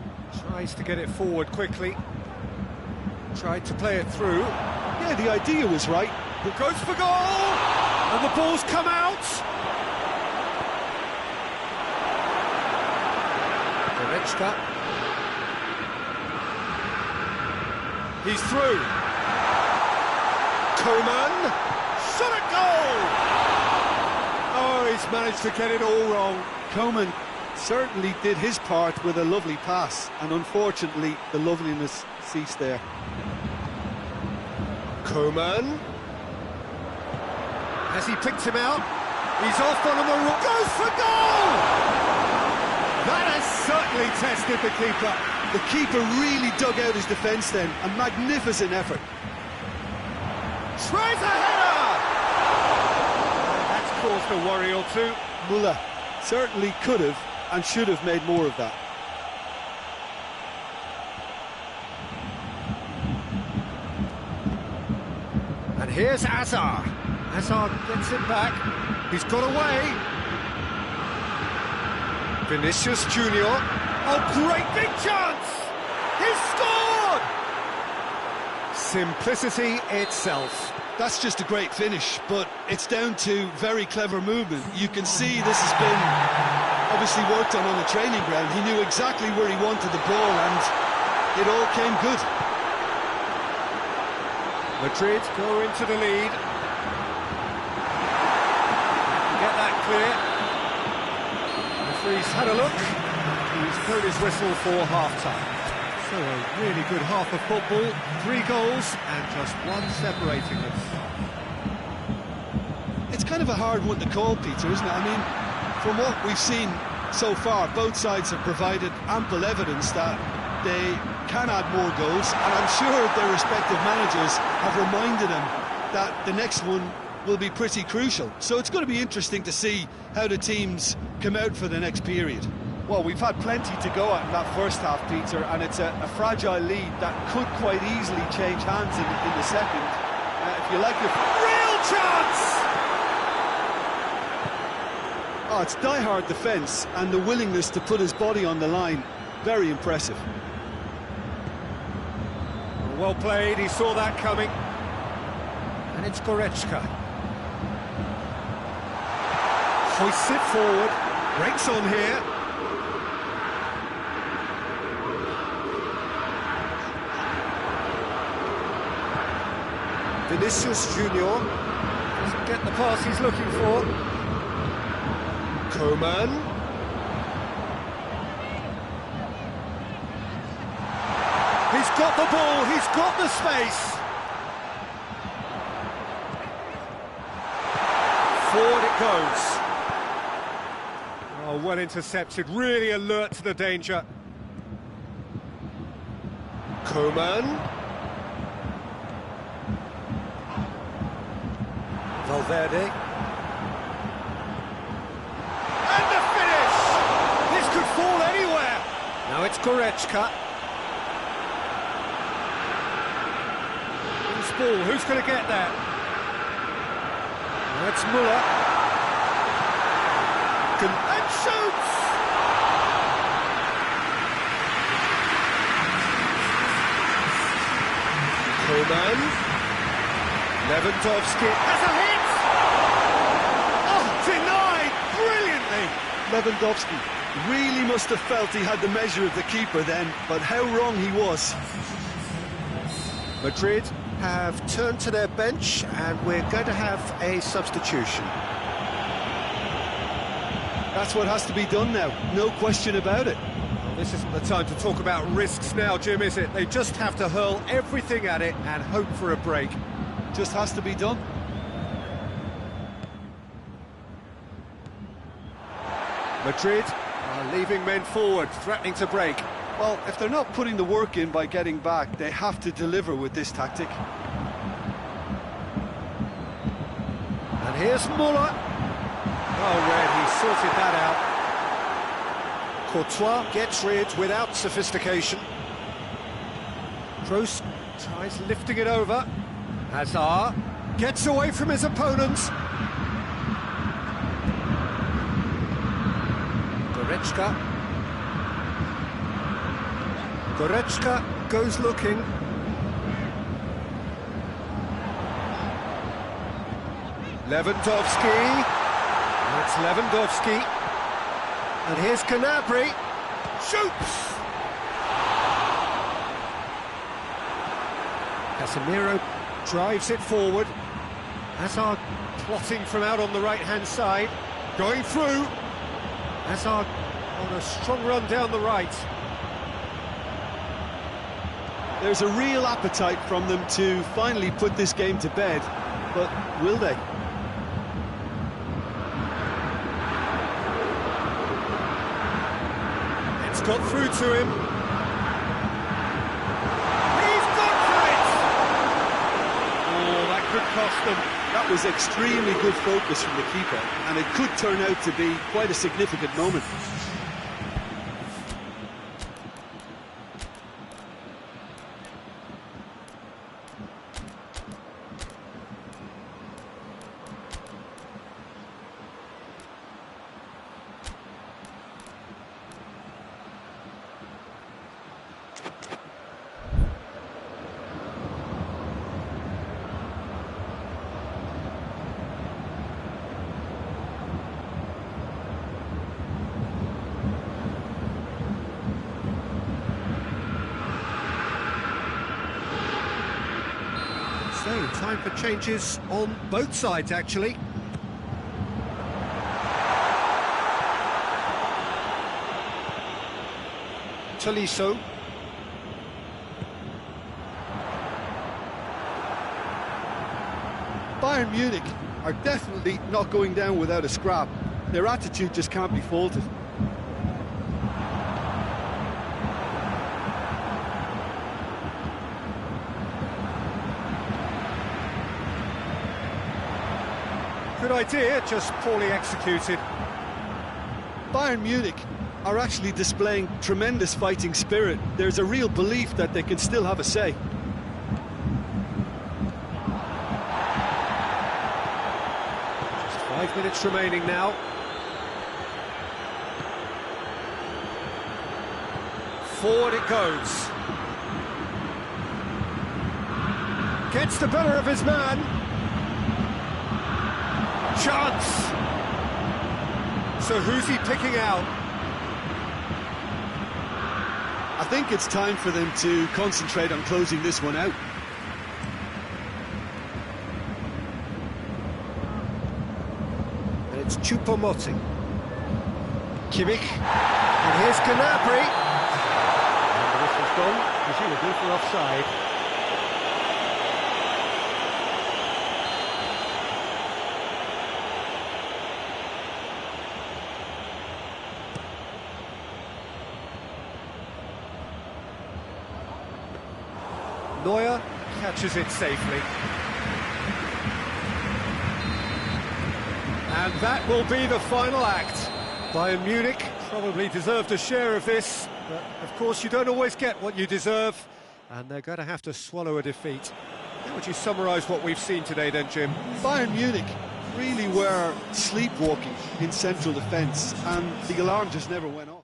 tries to get it forward quickly. Tried to play it through. Yeah, the idea was right. Who goes for goal? And the ball's come out. Goretzka. He's through. Coman. Shot at goal! Oh, he's managed to get it all wrong. Coman certainly did his part with a lovely pass, and unfortunately the loveliness ceased there. Coman. Has he picked him out? He's off on a maroon. Goes for goal! That has certainly tested the keeper. The keeper really dug out his defence then. A magnificent effort. Tries a header! That's caused a worry or two. Muller certainly could have and should have made more of that. And here's Azar. Azar gets it back. He's got away. Vinicius Junior. Oh, great big chance! He's scored! Simplicity itself. That's just a great finish, but it's down to very clever movement. You can see this has been obviously worked on the training ground. He knew exactly where he wanted the ball, and it all came good. Madrid go into the lead. Get that clear. The referee's had a look. He's blown his whistle for half-time. So a really good half of football, 3 goals and just one separating them. It's kind of a hard one to call, Peter, isn't it? I mean, from what we've seen so far, both sides have provided ample evidence that they can add more goals, and I'm sure their respective managers have reminded them that the next one will be pretty crucial. So it's going to be interesting to see how the teams come out for the next period. Well, we've had plenty to go at in that first half, Peter, and it's a fragile lead that could quite easily change hands in the second. If you like it, real chance! Oh, it's die-hard defence and the willingness to put his body on the line. Very impressive. Well played, he saw that coming. And it's Goretzka. Hoists it forward, breaks on here. Vinicius Junior doesn't get the pass he's looking for. Coman. He's got the ball, he's got the space. Forward it goes. Oh, well intercepted, really alert to the danger. Coman. Valverde. And the finish! This could fall anywhere! Now it's Goretzka. Loose ball, who's going to get that? Now it's Muller. And shoots! Coman. Lewandowski has a hit! Denied brilliantly. Lewandowski really must have felt he had the measure of the keeper then, but how wrong he was. Madrid have turned to their bench and we're going to have a substitution. That's what has to be done now, no question about it. Well, this isn't the time to talk about risks now, Jim, is it? They just have to hurl everything at it and hope for a break. Just has to be done. Madrid are leaving men forward, threatening to break. Well, if they're not putting the work in by getting back, they have to deliver with this tactic. And here's Muller. Oh, Red, he sorted that out. Courtois gets rid without sophistication. Kroos tries lifting it over. Hazard gets away from his opponents. Goretzka goes looking. Lewandowski. It's Lewandowski. And here's Gnabry. Shoots! Casemiro drives it forward. Hazard plotting from out on the right-hand side. Going through. Hazard on a strong run down the right. There's a real appetite from them to finally put this game to bed, but will they? It's got through to him. He's gone for it! Oh, that could cost them. That was extremely good focus from the keeper, and it could turn out to be quite a significant moment. So, time for changes on both sides, actually. Tolisso. Bayern Munich are definitely not going down without a scrap. Their attitude just can't be faulted. Good idea, just poorly executed. Bayern Munich are actually displaying tremendous fighting spirit. There's a real belief that they can still have a say. Just 5 minutes remaining now. Forward it goes. Gets the better of his man. Chance! So who's he picking out? I think it's time for them to concentrate on closing this one out. And it's Choupo-Moting. Kimmich. And here's Gnabry. And the whistle's gone, presumably for offside. Neuer catches it safely. And that will be the final act. Bayern Munich probably deserved a share of this, but of course you don't always get what you deserve, and they're going to have to swallow a defeat. How would you summarise what we've seen today then, Jim? Bayern Munich really were sleepwalking in central defence, and the alarm just never went off.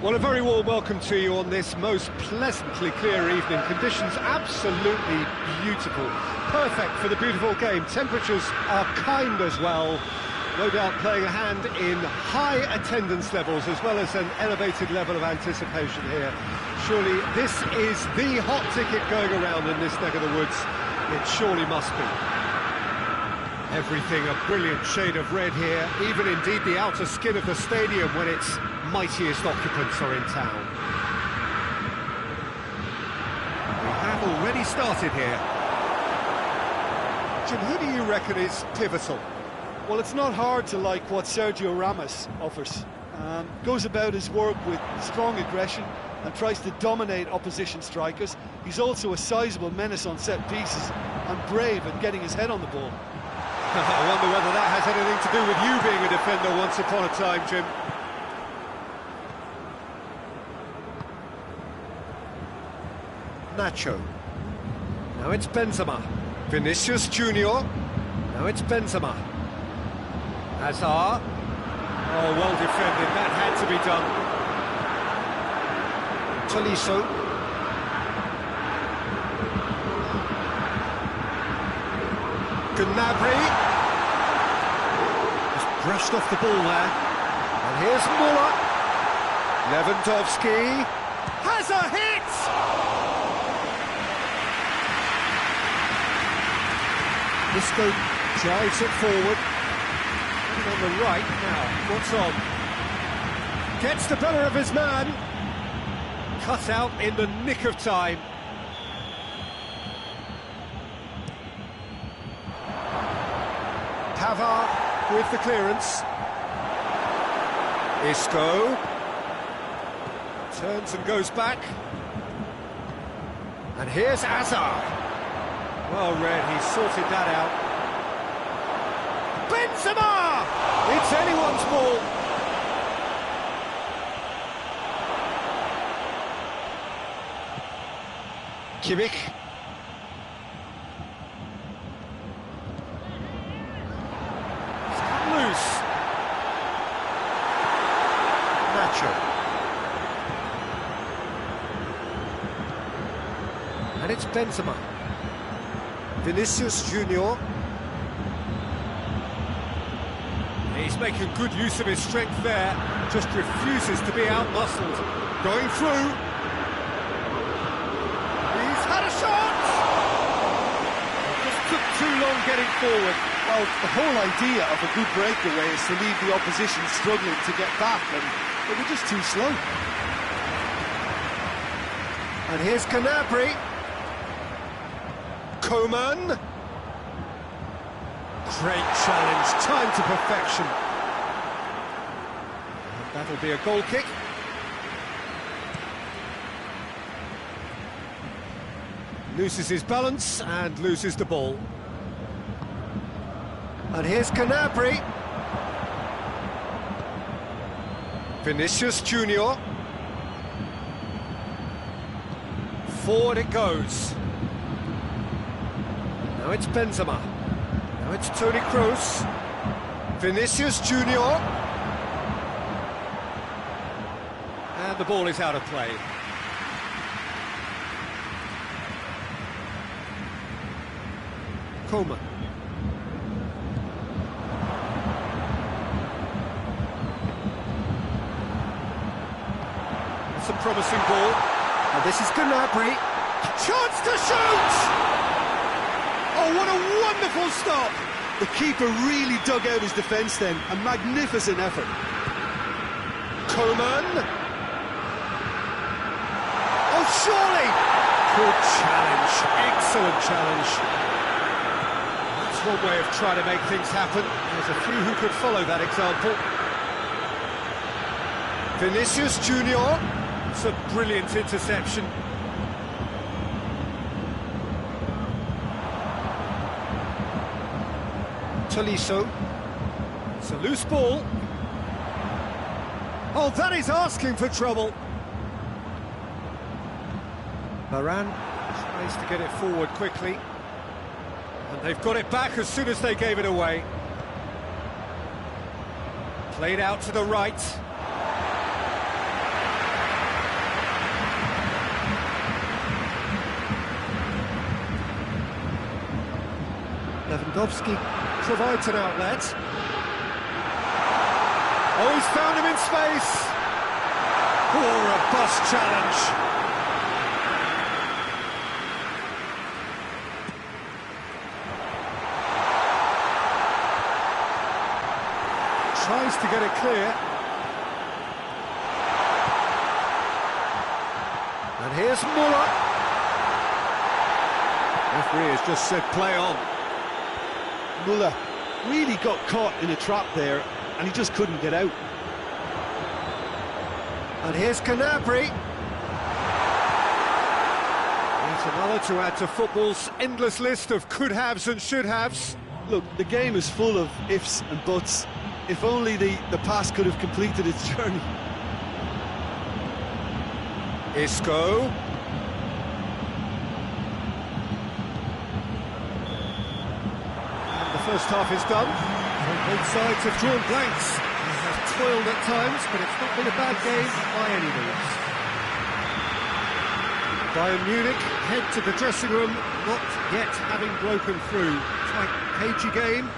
Well, a very warm welcome to you on this most pleasantly clear evening. Conditions absolutely beautiful. Perfect for the beautiful game. Temperatures are kind as well. No doubt playing a hand in high attendance levels as well as an elevated level of anticipation here. Surely this is the hot ticket going around in this neck of the woods. It surely must be. Everything a brilliant shade of red here, even indeed the outer skin of the stadium when its mightiest occupants are in town. We have already started here. Jim, who do you reckon is pivotal? Well, it's not hard to like what Sergio Ramos offers. Goes about his work with strong aggression and tries to dominate opposition strikers. He's also a sizable menace on set pieces and brave at getting his head on the ball. I wonder whether that has anything to do with you being a defender once upon a time, Jim. Nacho. Now it's Benzema. Vinicius Junior. Now it's Benzema. Hazard. Oh, well defended. That had to be done. Tolisso. Gnabry. Just brushed off the ball there. And here's Muller. Lewandowski. Has a hit! Isco drives it forward. And on the right now, what's on? Gets the better of his man. Cut out in the nick of time. Pavard with the clearance. Isco turns and goes back. And here's Hazard. Well read, he sorted that out. Benzema! It's anyone's ball. Kimmich. It's come loose. Nacho. And it's Benzema. Vinicius Junior. He's making good use of his strength there, just refuses to be out-muscled. Going through. He's had a shot! Just took too long getting forward. Well, the whole idea of a good breakaway is to leave the opposition struggling to get back, and they were just too slow. And here's Gnabry. Coman. Great challenge, time to perfection. That'll be a goal kick. Loses his balance and loses the ball. And here's Gnabry. Vinicius Junior. Forward it goes. Now it's Benzema. Now it's Toni Kroos. Vinicius Junior. And the ball is out of play. Coman. It's a promising ball. And this is Gnabry. Chance to shoot! Oh, what a wonderful stop! The keeper really dug out his defence then. A magnificent effort. Coman. Oh, surely! Good challenge. Excellent challenge. That's one way of trying to make things happen. There's a few who could follow that example. Vinicius Junior. It's a brilliant interception. Tolisso. It's a loose ball. Oh, that is asking for trouble. Varane tries to get it forward quickly. And they've got it back as soon as they gave it away. Played out to the right. Lewandowski provides an outlet. Oh, he's found him in space! Oh, a robust challenge. Tries to get it clear. And here's Rora. Referee has just said play on. Muller really got caught in a trap there, and he just couldn't get out. And here's Canabri. Here's another to add to football's endless list of could-haves and should-haves. Look, the game is full of ifs and buts. If only the pass could have completed its journey. Isco. And the first half is done. Both sides have drawn blanks. He has toiled at times, but it's not been a bad game by any means. Bayern Munich head to the dressing room, not yet having broken through. Tight, cagey game.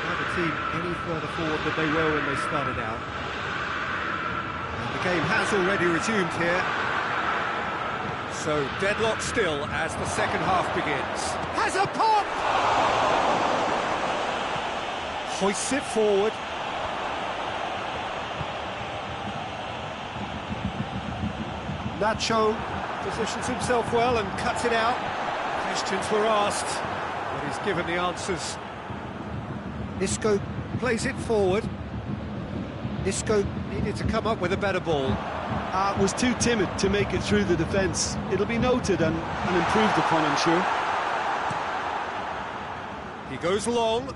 Now the team any further forward than they were when they started out. And the game has already resumed here. So deadlock still as the second half begins. Has a pop! Hoists it forward. Nacho positions himself well and cuts it out. Questions were asked, but he's given the answers. Isco plays it forward. Isco needed to come up with a better ball. Was too timid to make it through the defence. It'll be noted and improved upon, I'm sure. He goes long.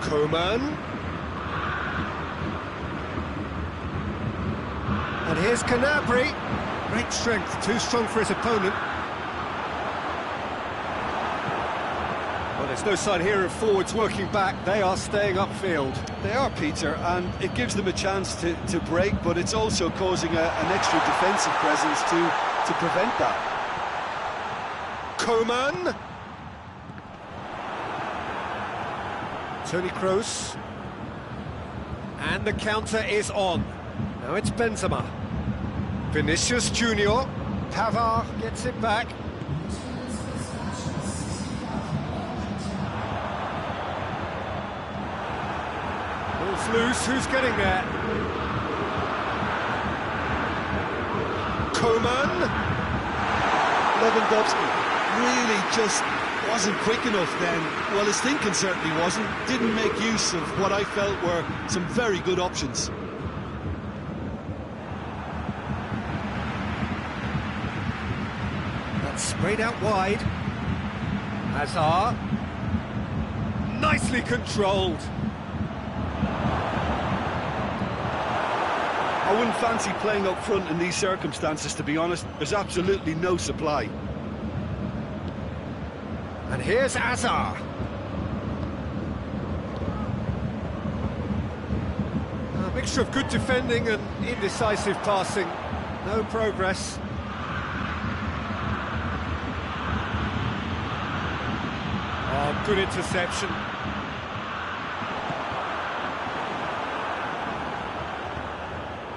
Coman. And here's Canabri. Great strength, too strong for his opponent. Well, there's no sign here of forwards working back. They are staying upfield. They are, Peter, and it gives them a chance to break, but it's also causing an extra defensive presence to prevent that. Coman. Toni Kroos. And the counter is on. Now it's Benzema. Vinicius Junior. Pavard gets it back. Ball's loose, who's getting there? Coman. Lewandowski really just wasn't quick enough then. Well, his thinking certainly wasn't. Didn't make use of what I felt were some very good options. That's sprayed out wide. Hazard. Nicely controlled. I wouldn't fancy playing up front in these circumstances, to be honest. There's absolutely no supply. And here's Hazard. A mixture of good defending and indecisive passing. No progress. Oh, good interception.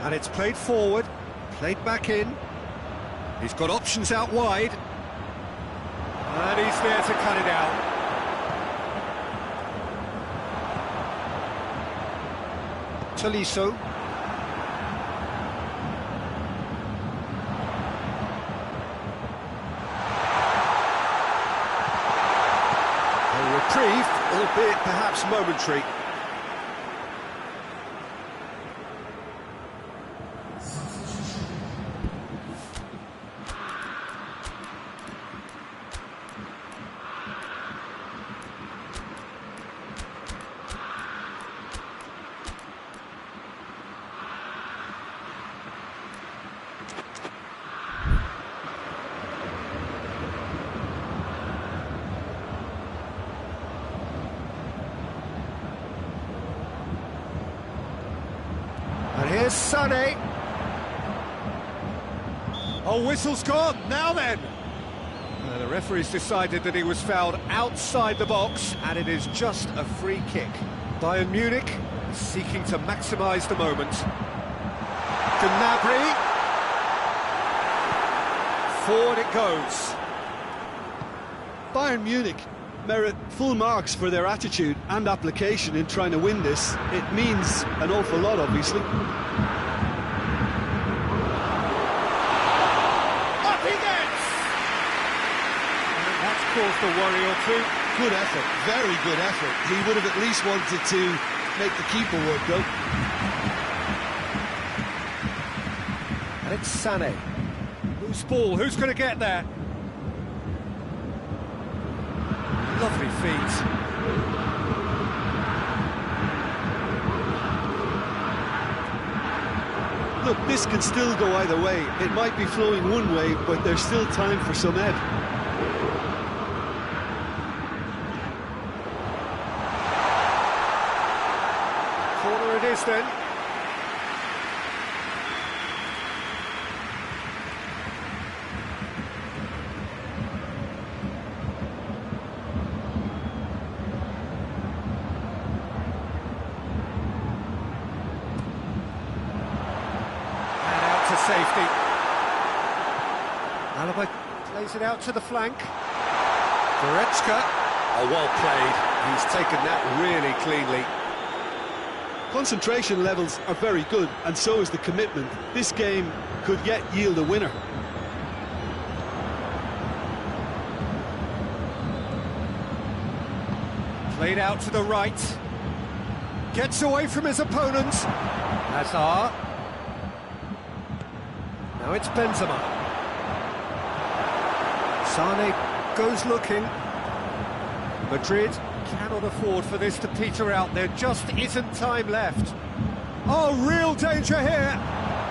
And it's played forward, played back in. He's got options out wide. And he's there to cut it out. Tolisso. A reprieve, albeit perhaps momentary. And here's Sané. Oh, whistle's gone, now then! The referee's decided that he was fouled outside the box, and it is just a free kick. Bayern Munich seeking to maximise the moment. Gnabry. Forward it goes. Bayern Munich merit full marks for their attitude and application in trying to win this. It means an awful lot, obviously. Up he gets! And that's caused a worry or two. Good effort, very good effort. He would have at least wanted to make the keeper work, though. And it's Sané. Loose ball, who's going to get there? Lovely feet. Look, this can still go either way. It might be flowing one way, but there's still time for some ebb. Corner it is then. To safety. Alaba plays it out to the flank. Goretzka. Oh, well played. He's taken that really cleanly. Concentration levels are very good, and so is the commitment. This game could yet yield a winner. Played out to the right. Gets away from his opponent. Hazard. Now it's Benzema. Sané goes looking. Madrid cannot afford for this to peter out. There just isn't time left. Oh, real danger here.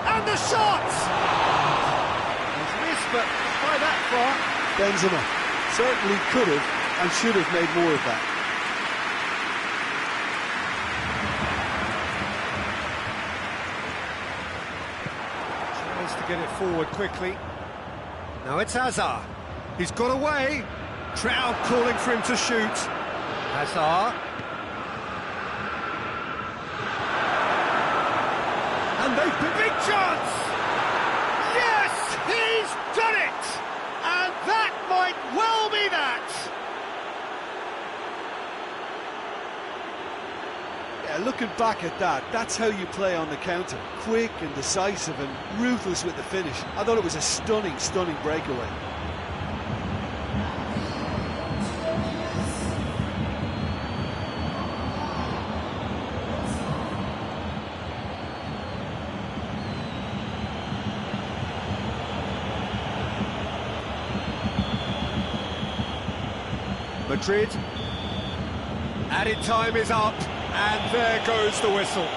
And the shot! He's missed, but by that far. Benzema certainly could have and should have made more of that. To get it forward quickly. Now it's Hazard. He's got away. Crowd calling for him to shoot. Hazard. And big chance! Yes, he's done it! And that might well be that! Yeah, looking back at that, that's how you play on the counter. Quick and decisive and ruthless with the finish. I thought it was a stunning, stunning breakaway. Madrid. Added time is up. And there goes the whistle.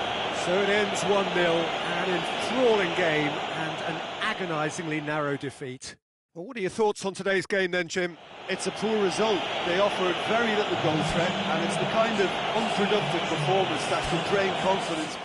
So it ends 1-0, an enthralling game and an agonisingly narrow defeat. Well, what are your thoughts on today's game then, Jim? It's a poor result. They offered very little goal threat, and it's the kind of unproductive performance that can drain confidence.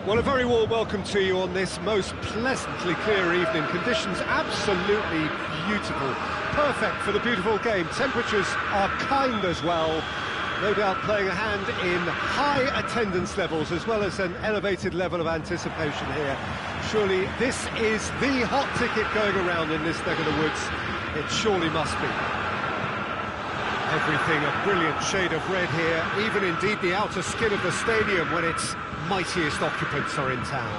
Well, a very warm welcome to you on this most pleasantly clear evening. Conditions absolutely beautiful. Perfect for the beautiful game. Temperatures are kind as well. No doubt playing a hand in high attendance levels as well as an elevated level of anticipation here. Surely this is the hot ticket going around in this neck of the woods. It surely must be. Everything a brilliant shade of red here, even indeed the outer skin of the stadium when its mightiest occupants are in town.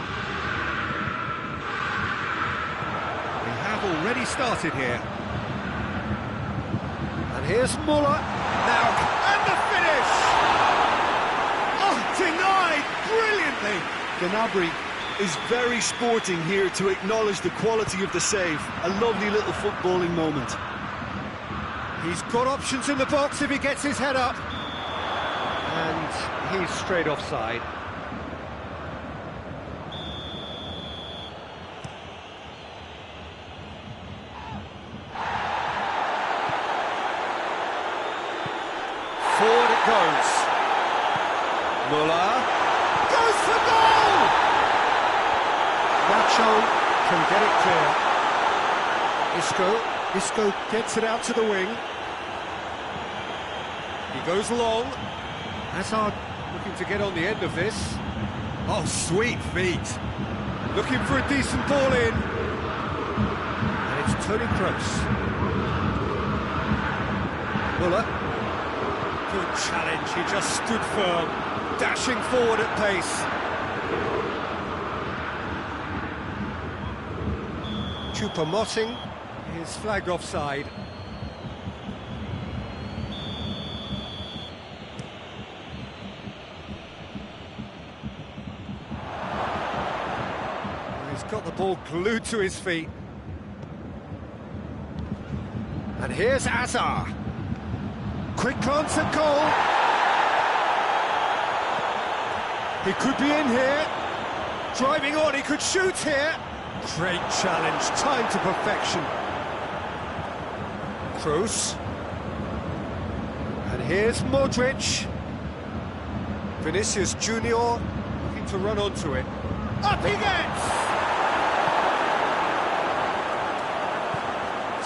We have already started here. And here's Muller. Now, and the finish! Oh, denied brilliantly! Gnabry is very sporting here to acknowledge the quality of the save. A lovely little footballing moment. He's got options in the box if he gets his head up. And he's straight offside. Forward it goes. Muller goes for goal! Nacho can get it clear. Isco gets it out to the wing. He goes long. Hazard looking to get on the end of this. Oh, sweet feet. Looking for a decent ball in. And it's Toni Kroos. Muller. Good challenge, he just stood firm, dashing forward at pace. Choupo-Moting is flagged offside. He's got the ball glued to his feet. And here's Hazard. Quick glance at goal. He could be in here. Driving on, he could shoot here. Great challenge, time to perfection. Kroos. And here's Modric. Vinicius Junior looking to run onto it. Up he gets!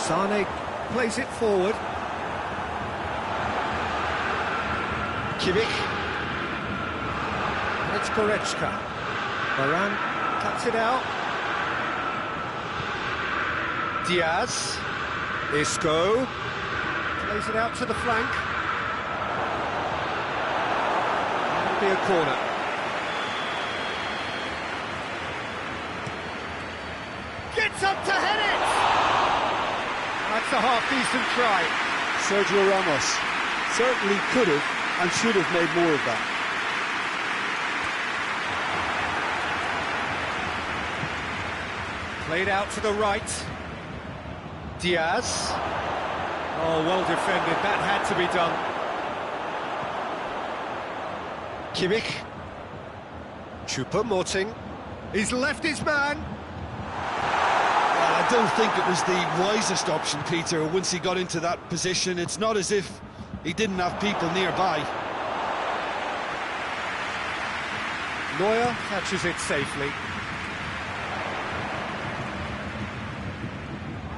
Sane plays it forward. Kimmich. And it's Goretzka. Varane cuts it out. Diaz. Isco. Plays it out to the flank. That'll be a corner. Gets up to head it! That's a half-decent try. Sergio Ramos certainly could have and should have made more of that. Played out to the right. Diaz. Oh, well defended. That had to be done. Kimmich. Choupo-Moting. He's left his man. I don't think it was the wisest option, Peter, once he got into that position. It's not as if he didn't have people nearby. Neuer catches it safely.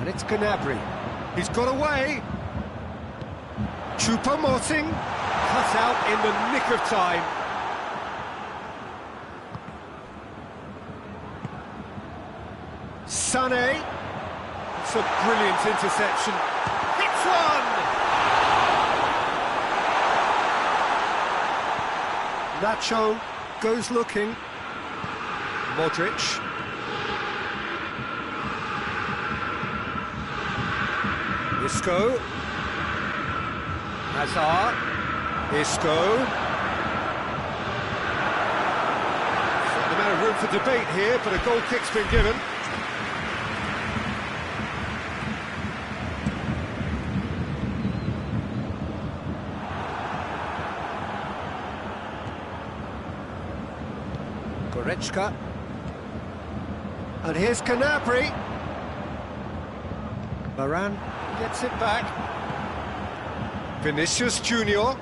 And it's Gnabry. He's got away. Choupo-Moting cut out in the nick of time. Sané. It's a brilliant interception. Hits one! Nacho goes looking. Modric. Isco. Hazard. Isco. Not a matter of room for debate here, but a goal kick's been given. Goretzka. And here's Gnabry. Varane gets it back. Vinicius Junior.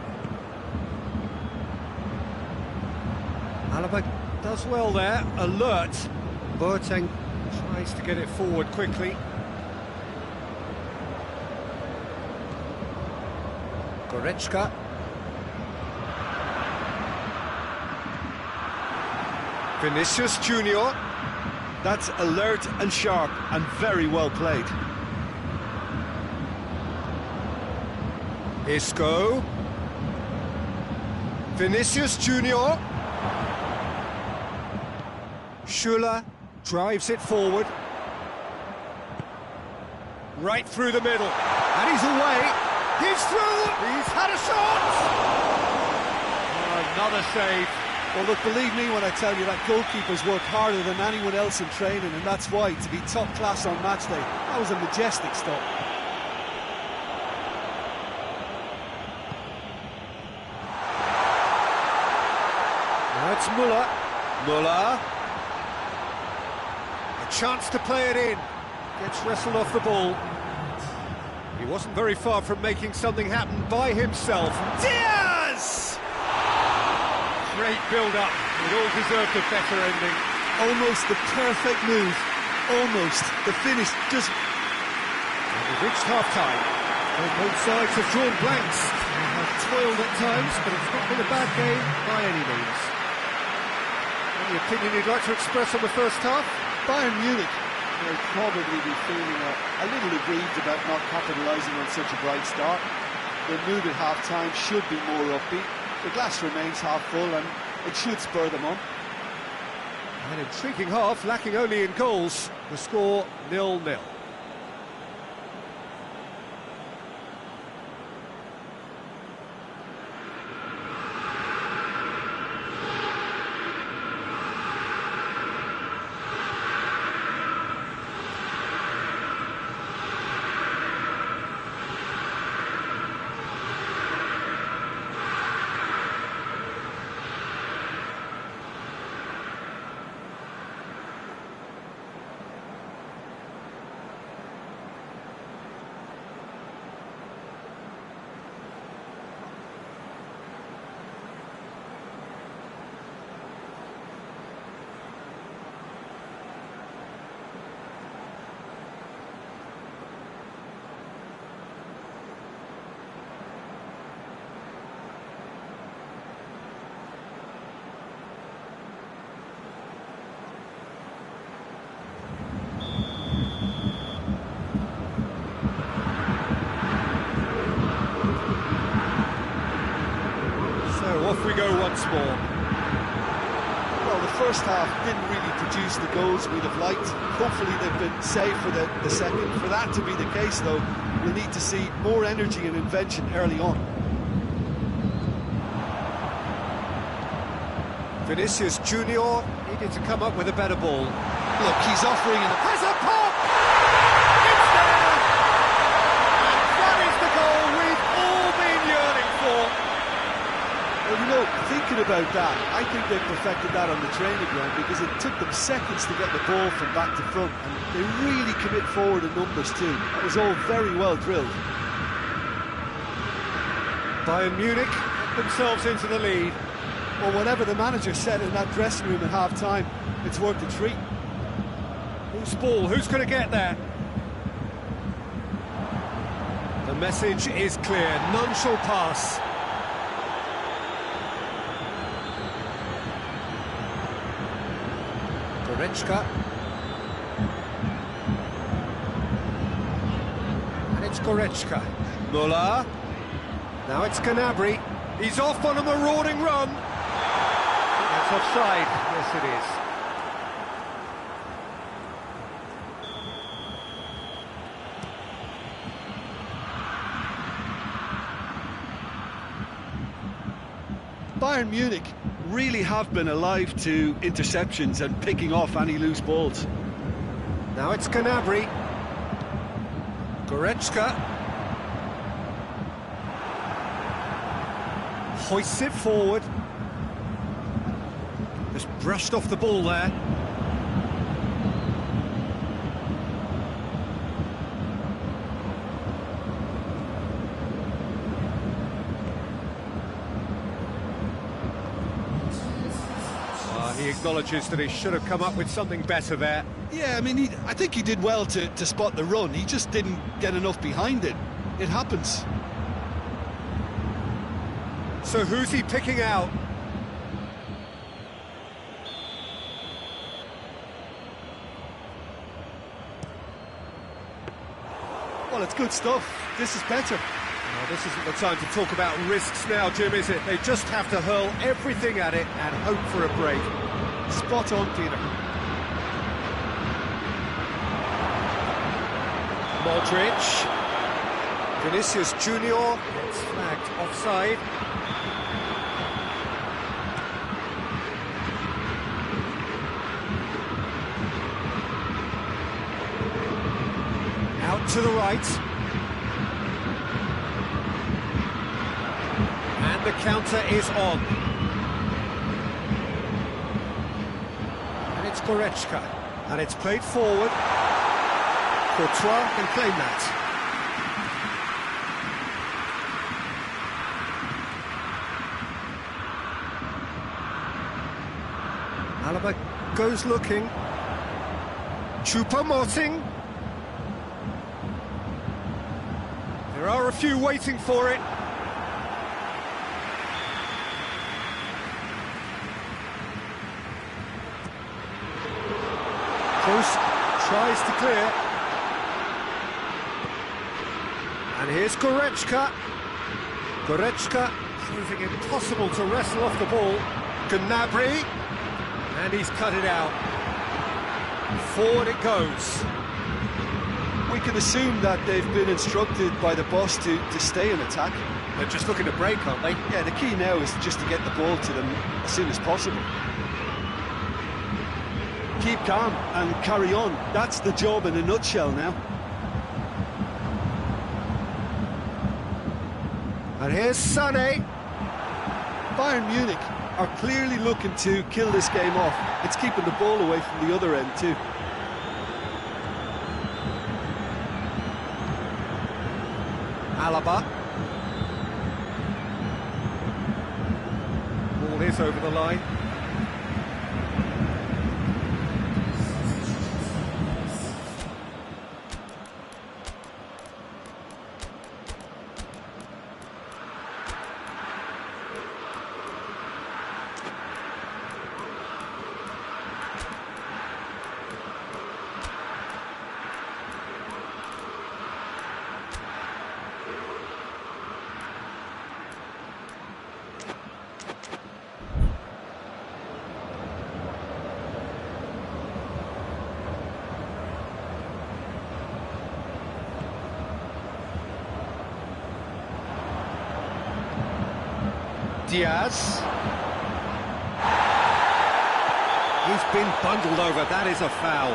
Alaba Does well there, alert. Boateng tries to get it forward quickly. Goretzka. Vinicius Junior. That's alert and sharp and very well played. Isco. Vinicius Junior. Schuller drives it forward. Right through the middle. And he's away. He's through. He's had a shot. Oh, another save. Well, look, believe me when I tell you that goalkeepers work harder than anyone else in training, and that's why, to be top class on match day, that was a majestic stop. Now it's Muller. Muller. A chance to play it in. Gets wrestled off the ball. He wasn't very far from making something happen by himself. Diaz! Great build-up. It all deserved a better ending. Almost the perfect move. Almost. The finish just... And we've reached half-time. Well, both sides have drawn blanks. They have toiled at times, but it's not been a bad game by any means. Any opinion you'd like to express on the first half? Bayern Munich will probably be feeling a little aggrieved about not capitalising on such a bright start. Their mood at half-time should be more upbeat. The glass remains half full and it should spur them on. An intriguing half, lacking only in goals. The score 0-0. Off we go once more. Well, the first half didn't really produce the goals we'd have liked. Hopefully they've been saved for the second. For that to be the case, though, we'll need to see more energy and invention early on. Vinicius Junior needed to come up with a better ball. Look, he's offering... Has a pop! It's there! And that is the goal we've all been yearning for. Well, you know, thinking about that, I think they've perfected that on the training ground because it took them seconds to get the ball from back to front, and they really commit forward in numbers too. That was all very well drilled. Bayern Munich get themselves into the lead. Well, whatever the manager said in that dressing room at half-time, it's worth a treat. Whose ball? Who's going to get there? The message is clear. None shall pass. Goretzka. And it's Goretzka. Muller. Now it's Gnabry. He's off on a marauding run. That's offside. Yes, it is. Bayern Munich really have been alive to interceptions and picking off any loose balls. Now it's Gnabry. Goretzka. Hoists it forward. Just brushed off the ball there. He He acknowledges that he should have come up with something better there. Yeah, I mean, I think he did well to spot the run. He just didn't get enough behind it. It happens. So who's he picking out? Well, it's good stuff. This is better. Well, this isn't the time to talk about risks now, Jim, is it? They just have to hurl everything at it and hope for a break. Spot on, Peter. Modric. Vinicius Junior gets flagged offside. Out to the right. And the counter is on. And it's Goretzka. And it's played forward. Courtois can claim that. Alaba goes looking. Choupo-Moting. There are a few waiting for it. Kroos tries to clear. And here's Goretzka. Goretzka proving impossible to wrestle off the ball. Gnabry. And he's cut it out. Forward it goes. We can assume that they've been instructed by the boss to stay in attack. They're just looking to break, aren't they? Yeah, the key now is just to get the ball to them as soon as possible. Keep calm and carry on. That's the job in a nutshell now. And here's Sané. Bayern Munich are clearly looking to kill this game off. It's keeping the ball away from the other end too. Alaba. Ball is over the line. Diaz. He's been bundled over, that is a foul.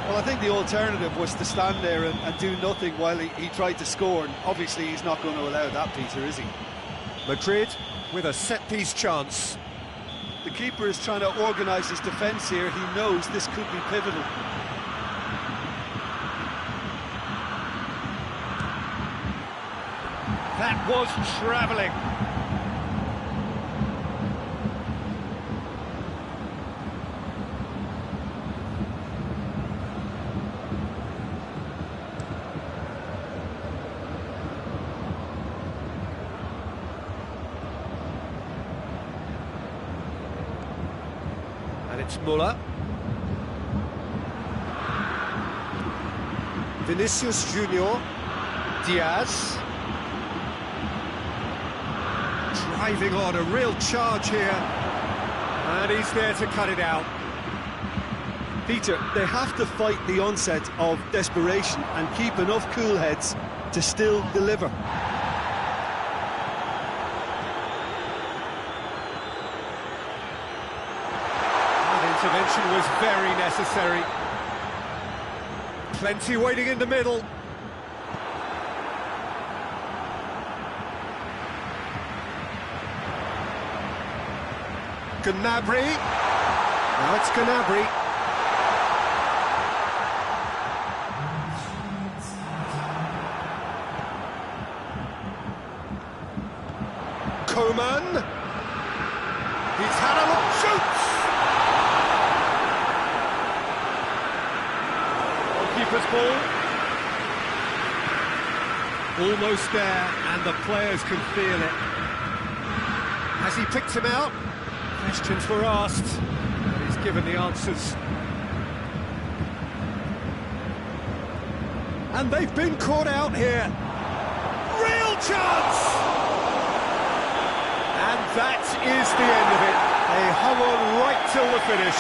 Well, I think the alternative was to stand there and do nothing while he tried to score, and obviously he's not going to allow that, Peter, is he? Madrid with a set-piece chance. The keeper is trying to organise his defence here. He knows this could be pivotal. That was travelling. And it's Muller. Vinicius Junior. Diaz. Driving on, a real charge here, and he's there to cut it out. Peter, they have to fight the onset of desperation and keep enough cool heads to still deliver. That intervention was very necessary. Plenty waiting in the middle. Gnabry. Now it's Gnabry. Coman. He's had a look, shoots! Keeper's ball. Almost there, and the players can feel it. Has he picked him out? Questions were asked, and he's given the answers. And they've been caught out here. Real chance! And that is the end of it. They hung on right till the finish.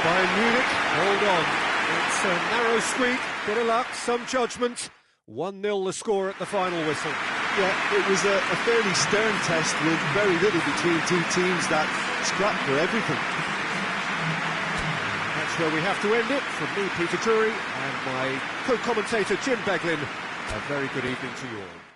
Bayern Munich, hold on. It's a narrow squeak, bit of luck, some judgment. 1-0 the score at the final whistle. Yeah, it was a fairly stern test with very little between two teams that scrapped for everything. That's where we have to end it. From me, Peter Drury, and my co-commentator Jim Beglin, a very good evening to you all.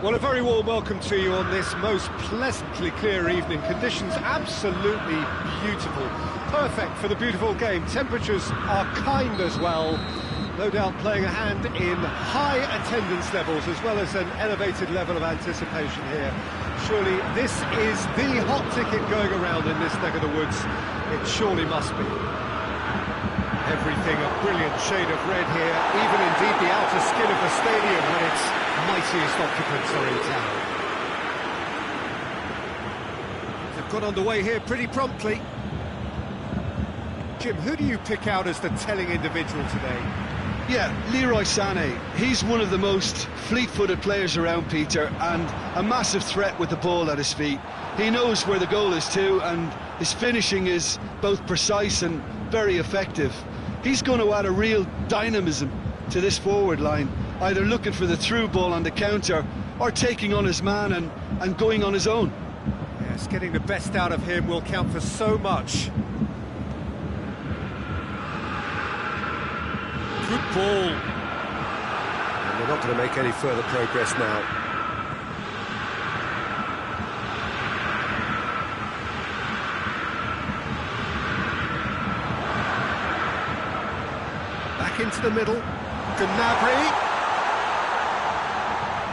Well, a very warm welcome to you on this most pleasantly clear evening. Conditions absolutely beautiful. Perfect for the beautiful game. Temperatures are kind as well. No doubt playing a hand in high attendance levels as well as an elevated level of anticipation here. Surely this is the hot ticket going around in this neck of the woods. It surely must be. Everything a brilliant shade of red here, even indeed the outer skin of the stadium when its mightiest occupants are in town. They've got underway here pretty promptly. Jim, who do you pick out as the telling individual today? Yeah, Leroy Sané, he's one of the most fleet-footed players around, Peter, and a massive threat with the ball at his feet. He knows where the goal is too, and his finishing is both precise and very effective. He's going to add a real dynamism to this forward line, either looking for the through ball on the counter or taking on his man and going on his own. Yes, getting the best out of him will count for so much. Good ball. And they're not going to make any further progress now. Back into the middle. Gnabry.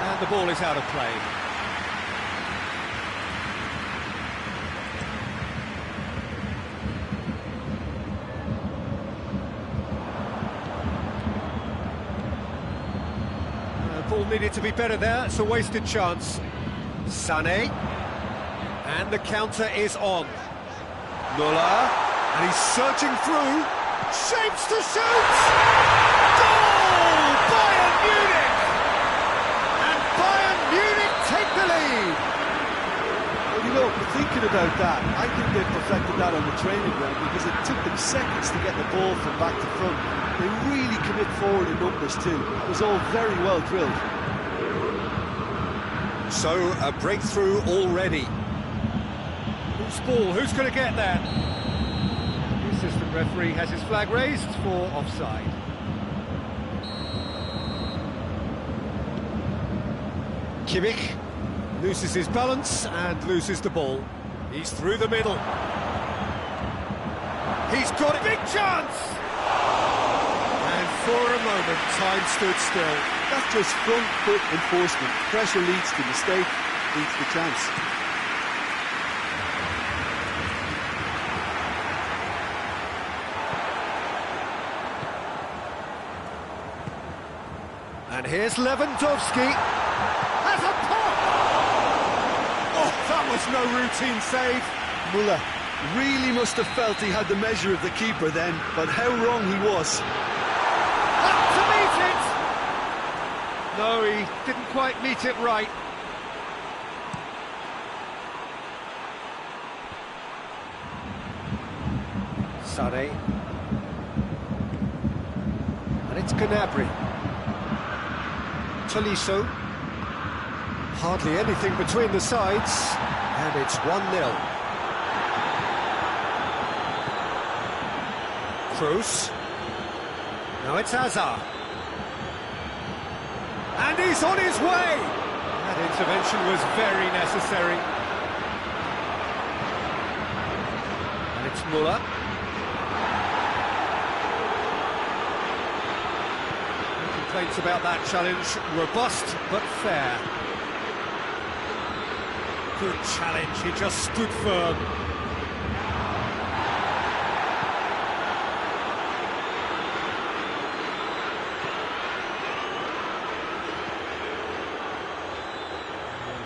And the ball is out of play. Ball needed to be better there, it's a wasted chance. Sané, and the counter is on. Muller, and he's surging through, shapes to shoot! Goal! Bayern Munich! And Bayern Munich take the lead! Well, you know, thinking about that, I think they perfected that on the training ground because it took them seconds to get the ball from back to front. They really commit forward in numbers too. It was all very well drilled. So, a breakthrough already. Who's ball? Who's going to get that? The assistant referee has his flag raised for offside. Kimmich loses his balance and loses the ball. He's through the middle. He's got a big chance! And for a moment, time stood still. That's just front foot enforcement. Pressure leads to mistake, leads to chance. And here's Lewandowski. Has a pop! Oh, that was no routine save. Muller really must have felt he had the measure of the keeper then, but how wrong he was. Up to meet it! No, he didn't quite meet it right. Sané. And it's Gnabry. Tolisso. Hardly anything between the sides, and it's 1-0. Kroos. Now it's Hazard. And he's on his way! That intervention was very necessary. And it's Muller. No complaints about that challenge. Robust, but fair. Good challenge, he just stood firm.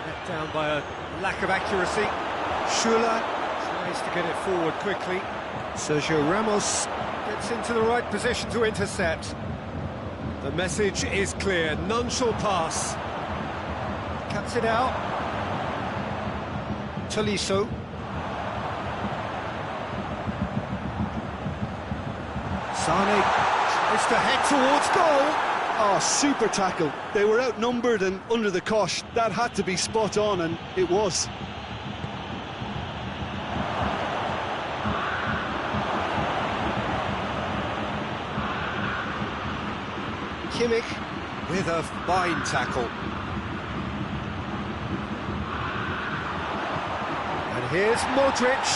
Let down by a lack of accuracy. Schürrle tries to get it forward quickly. Sergio Ramos gets into the right position to intercept. The message is clear, none shall pass. Cuts it out. Tolisso. Sané tries to head towards goal. Oh, super tackle. They were outnumbered and under the cosh. That had to be spot on, and it was. Kimmich with a fine tackle. And here's Modric.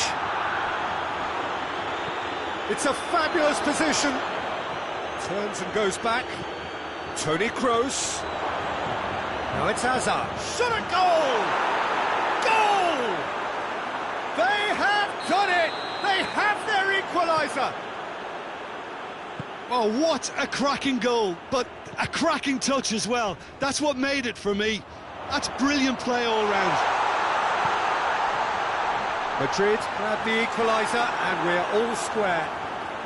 It's a fabulous position. Turns and goes back. Toni Kroos. Now it's Hazard. Shot a goal! Goal! They have done it! They have their equaliser! Oh, what a cracking goal, but a cracking touch as well. That's what made it for me. That's brilliant play all round. Madrid grab the equaliser and we're all square.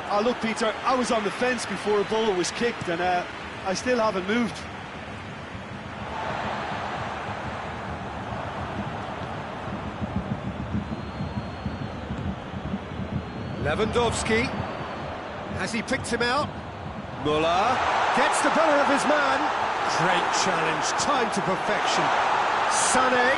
Oh, look, Peter, I was on the fence before a ball was kicked, and I still haven't moved. Lewandowski, has he picked him out? Muller gets the better of his man. Great challenge, time to perfection. Sane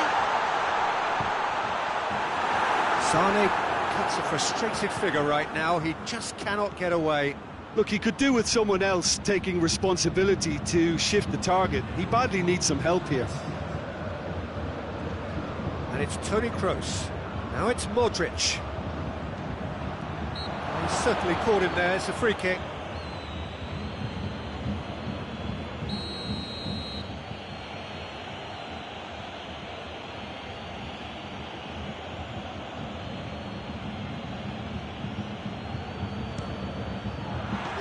cuts a frustrated figure right now. He just cannot get away. Look, he could do with someone else taking responsibility to shift the target. He badly needs some help here. And it's Toni Kroos. Now it's Modric. He's certainly caught him there. It's a free kick.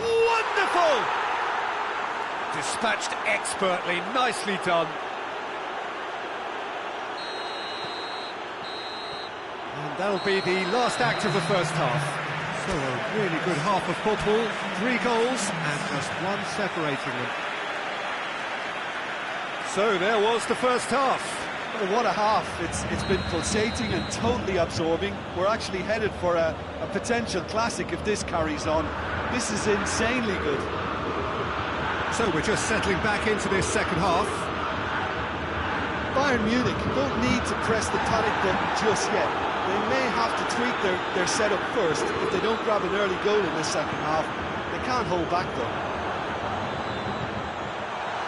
Wonderful! Dispatched expertly, nicely done. And that'll be the last act of the first half. So a really good half of football, 3 goals and just one separating them. So there was the first half. Oh, what a half. It's been pulsating and totally absorbing. We're actually headed for a potential classic if this carries on. This is insanely good. So we're just settling back into this second half. Bayern Munich don't need to press the panic button just yet. They may have to tweak their setup first if they don't grab an early goal in this second half. They can't hold back though.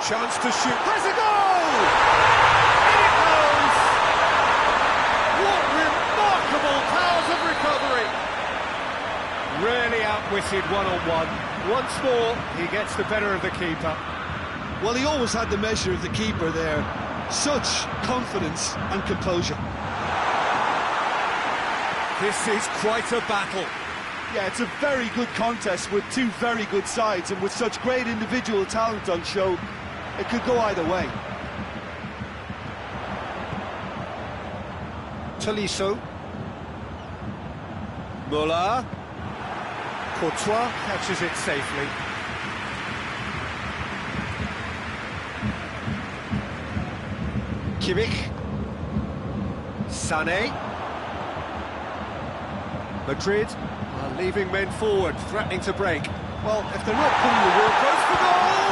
Chance to shoot. Has a goal! In it goes! What remarkable powers of recovery! Really outwitted one-on-one. Once more, he gets the better of the keeper. Well, he always had the measure of the keeper there. Such confidence and composure. This is quite a battle. Yeah, it's a very good contest with two very good sides, and with such great individual talent on show, it could go either way. Tolisso. Muller. Courtois catches it safely. Kimmich. Sané. Madrid are leaving men forward, threatening to break. Well, if they're not putting the work, goes for goal!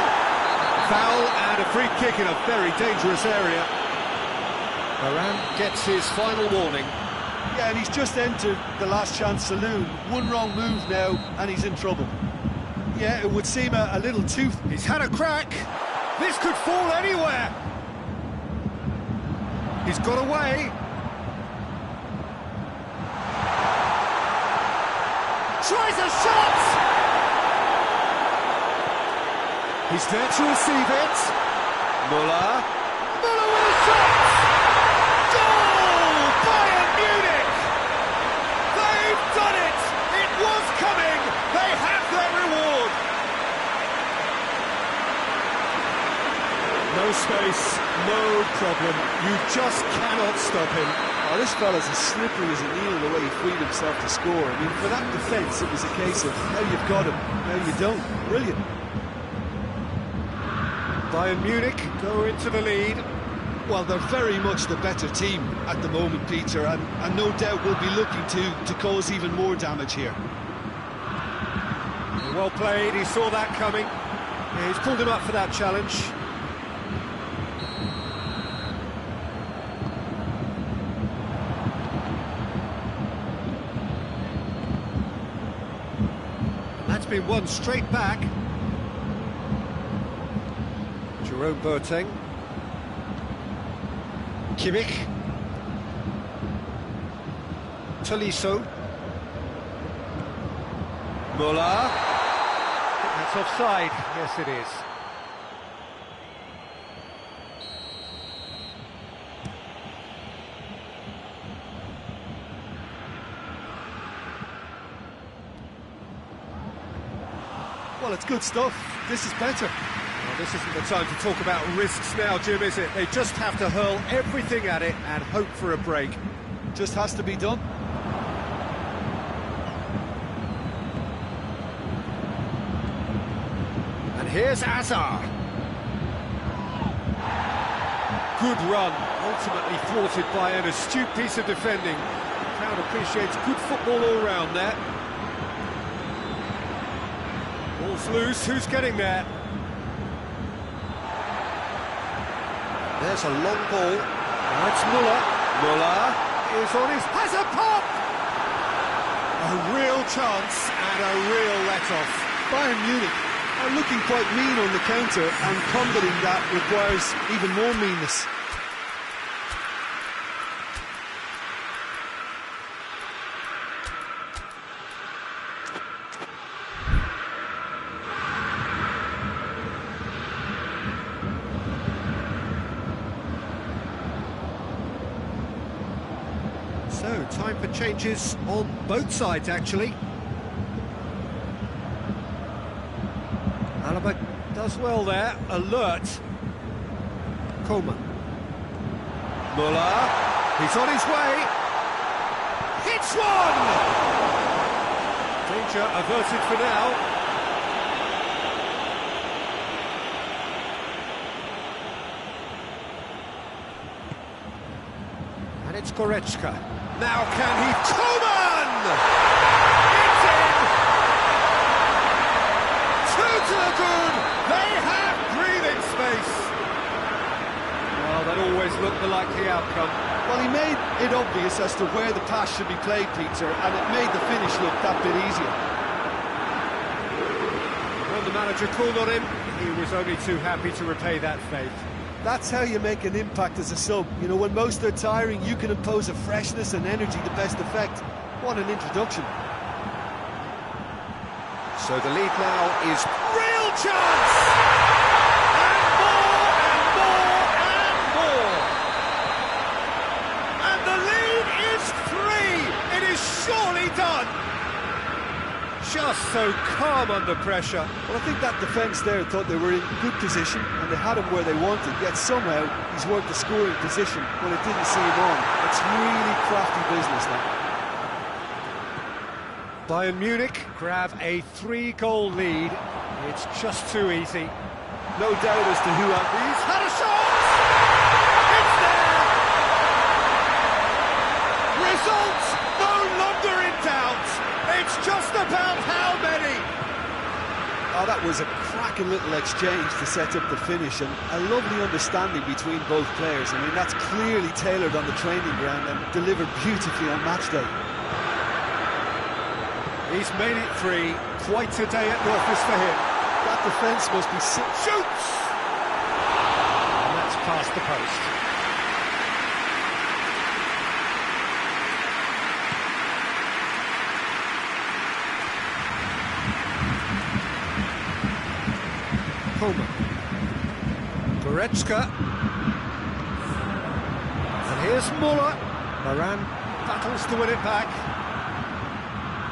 Foul and a free kick in a very dangerous area. Varane gets his final warning. Yeah, and he's just entered the last chance saloon. One wrong move now, and he's in trouble. Yeah, it would seem a little too... He's had a crack. This could fall anywhere. He's got away. Tries a shot! He's there to receive it. Muller. Muller with a shot! Goal! Bayern Munich! They've done it! It was coming! They have their reward! No space, no problem. You just cannot stop him. Oh, this fella's as slippery as a needle the way he freed himself to score. I mean, for that defence, it was a case of now you've got him, now you don't. Brilliant. Bayern Munich go into the lead. Well, they're very much the better team at the moment, Peter, and no doubt will be looking to cause even more damage here. Well played, he saw that coming. Yeah, he's pulled him up for that challenge. That's been won straight back. Jerome Boateng. Kimmich. Tolisso. Muller. That's offside. Yes, it is. Well, it's good stuff. This is better. Well, this isn't the time to talk about risks now, Jim, is it? They just have to hurl everything at it and hope for a break. Just has to be done. here's Azar. Good run, ultimately thwarted by an astute piece of defending. The crowd appreciates good football all round there. Ball's loose, who's getting there? There's a long ball. Now it's Muller. Muller is on his... has a pop! A real chance and a real let-off. Bayern Munich are looking quite mean on the counter, and combating that requires even more meanness. So, time for changes on both sides, actually. Alaba does well there, alert. Coleman. Muller, he's on his way. Hits one! Danger averted for now. And it's Goretzka. Now can he... Coleman! It's in! Two to the good! They have breathing space! Well, that always looked the likely outcome. Well, he made it obvious as to where the pass should be played, Peter, and it made the finish look that bit easier. When the manager called on him, he was only too happy to repay that faith. That's how you make an impact as a sub. You know, when most are tiring, you can impose a freshness and energy to best effect. What an introduction. So the lead now is real chance! And more, and more, and more! And the lead is 3! It is surely done! Just so calm under pressure. Well, I think that defence there thought they were in good position and they had him where they wanted, yet somehow he's worked the scoring position when it didn't see him on. It's really crafty business now. Bayern Munich grab a 3-goal lead. It's just too easy. No doubt as to who He's had a shot! It's there! Result no longer in doubt. It's just about how many. Oh, that was a cracking little exchange to set up the finish, and a lovely understanding between both players. I mean, that's clearly tailored on the training ground and delivered beautifully on match day. He's made it 3. Quite a day at the office for him. That defence must be... Shoots! And that's past the post. Coleman. Goretzka. And here's Muller. Varane battles to win it back.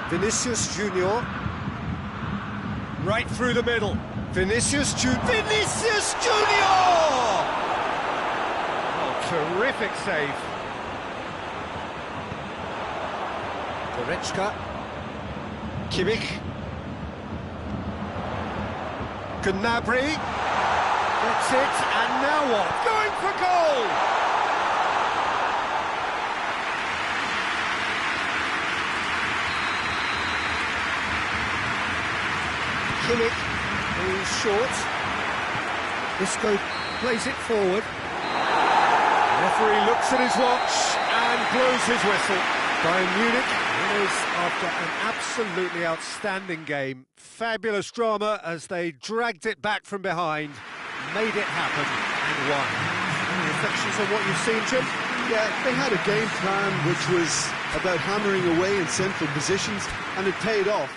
Vinicius Junior. Right through the middle. Vinicius Junior. Oh, terrific save. Goretzka. Kimmich. Gnabry gets it, and now what? Going for goal! Kimmich is short. Isco plays it forward. The referee looks at his watch and blows his whistle. Bayern Munich winners after an absolutely outstanding game. Fabulous drama as they dragged it back from behind, made it happen and won. Any reflections on what you've seen, Jim? Yeah, they had a game plan which was about hammering away in central positions, and it paid off.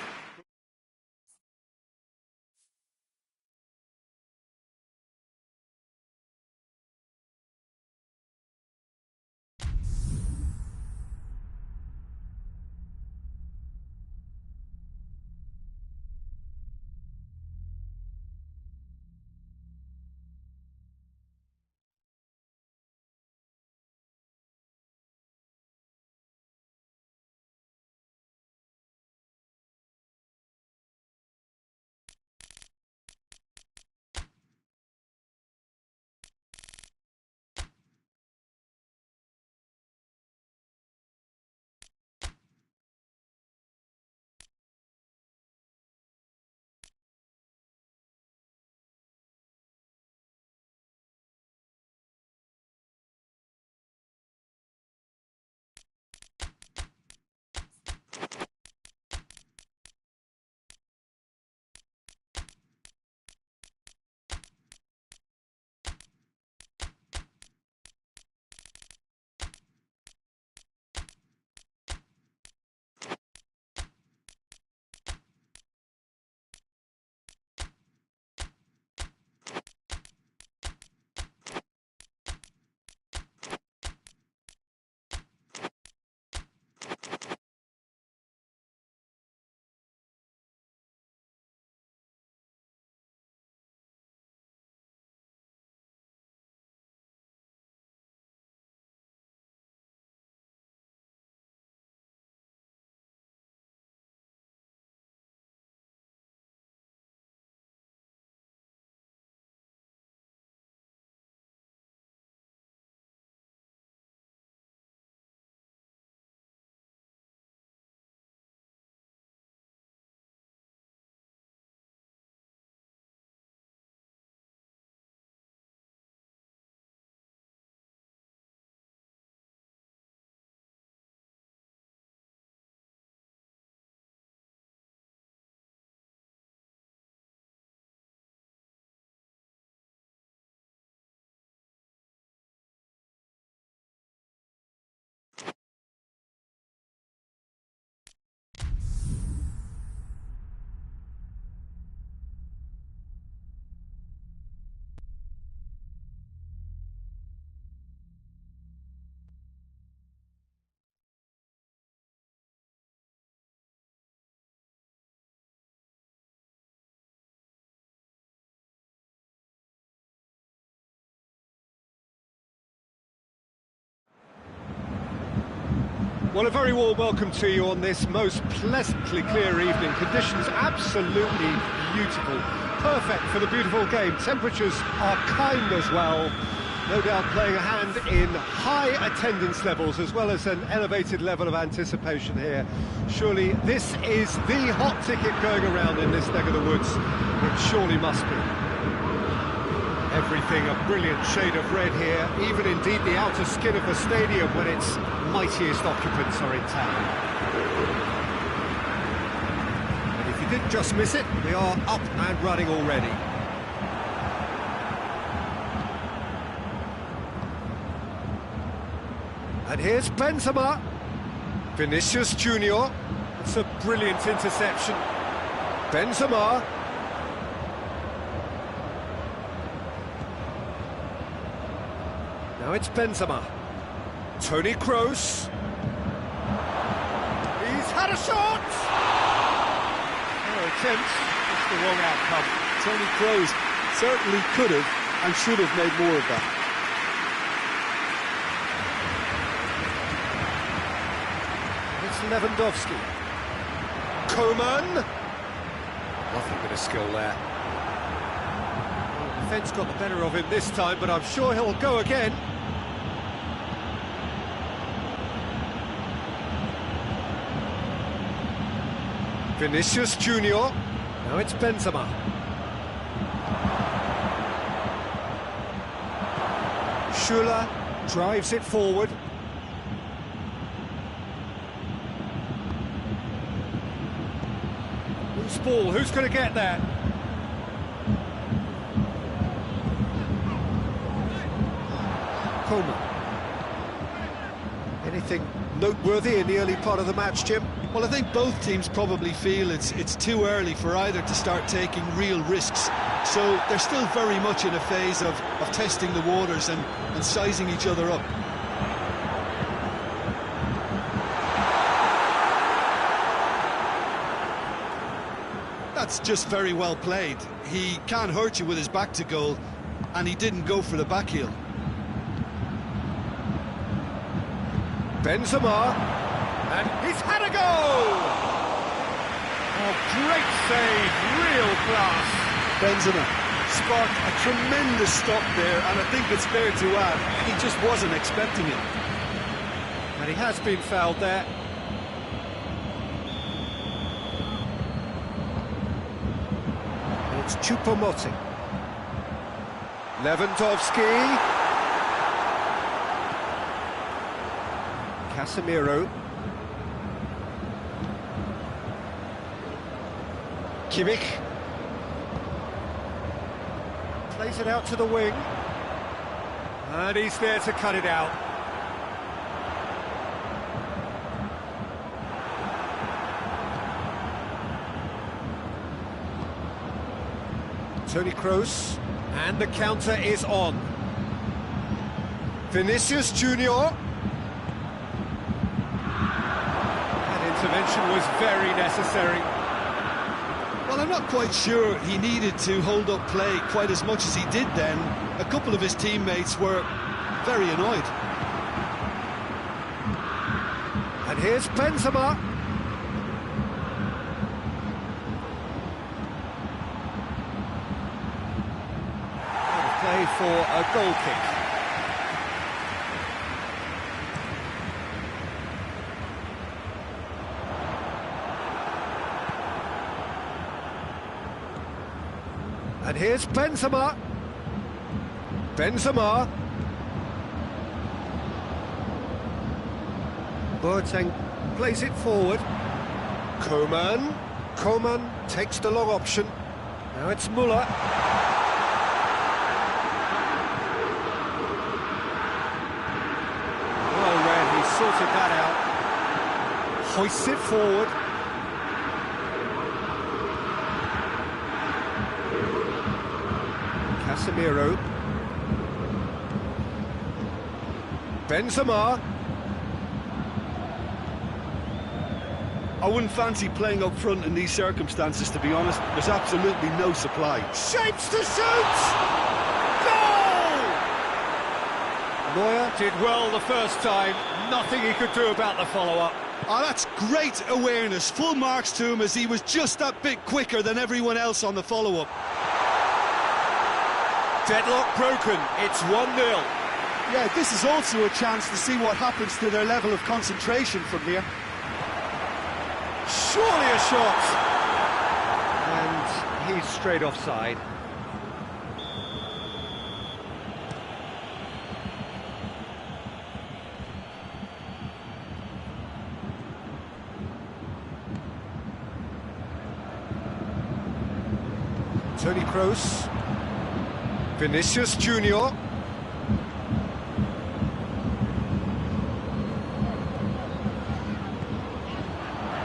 Well, a very warm welcome to you on this most pleasantly clear evening. Conditions absolutely beautiful. Perfect for the beautiful game. Temperatures are kind as well. No doubt playing a hand in high attendance levels as well as an elevated level of anticipation here. Surely this is the hot ticket going around in this neck of the woods. It surely must be. Everything a brilliant shade of red here, even indeed the outer skin of the stadium when its mightiest occupants are in town. And if you did just miss it, we are up and running already. And here's Benzema. Vinicius Junior. It's a brilliant interception. Benzema. Now it's Benzema. Toni Kroos. He's had a shot! No attempt, just the wrong outcome. Toni Kroos certainly could have and should have made more of that. It's Lewandowski. Coman. Nothing but a skill there. The defence got the better of him this time, but I'm sure he'll go again. Vinicius Junior. Now it's Benzema. Schürrle drives it forward. Loose ball, who's going to get that? Coman. Anything noteworthy in the early part of the match, Jim? Well, I think both teams probably feel it's too early for either to start taking real risks. So they're still very much in a phase of testing the waters and sizing each other up. That's just very well played. He can't hurt you with his back to goal, and he didn't go for the back heel. Benzema, and he's had a go! Oh, great save, real class. Benzema sparked a tremendous stop there, and I think it's fair to add, he just wasn't expecting it. And he has been fouled there. And it's Choupo-Moting. Lewandowski. Casemiro. Kimmich. Plays it out to the wing. And he's there to cut it out. Toni Kroos. And the counter is on. Vinicius Junior. Intervention was very necessary. Well, I'm not quite sure he needed to hold up play quite as much as he did then. A couple of his teammates were very annoyed. And here's Benzema. Play for a goal kick. And here's Benzema. Benzema. Boateng plays it forward. Coman. Coman takes the long option. Now it's Müller. Well read, he sorted that out. Hoists it forward. Casemiro. Benzema. I wouldn't fancy playing up front in these circumstances, to be honest. There's absolutely no supply. Shapes to shoot! Goal! Neuer did well the first time, nothing he could do about the follow-up. Oh, that's great awareness. Full marks to him as he was just that bit quicker than everyone else on the follow-up. Deadlock broken, it's 1-0. Yeah, this is also a chance to see what happens to their level of concentration from here. Surely a shot! And he's straight offside. Toni Kroos, Vinicius Junior.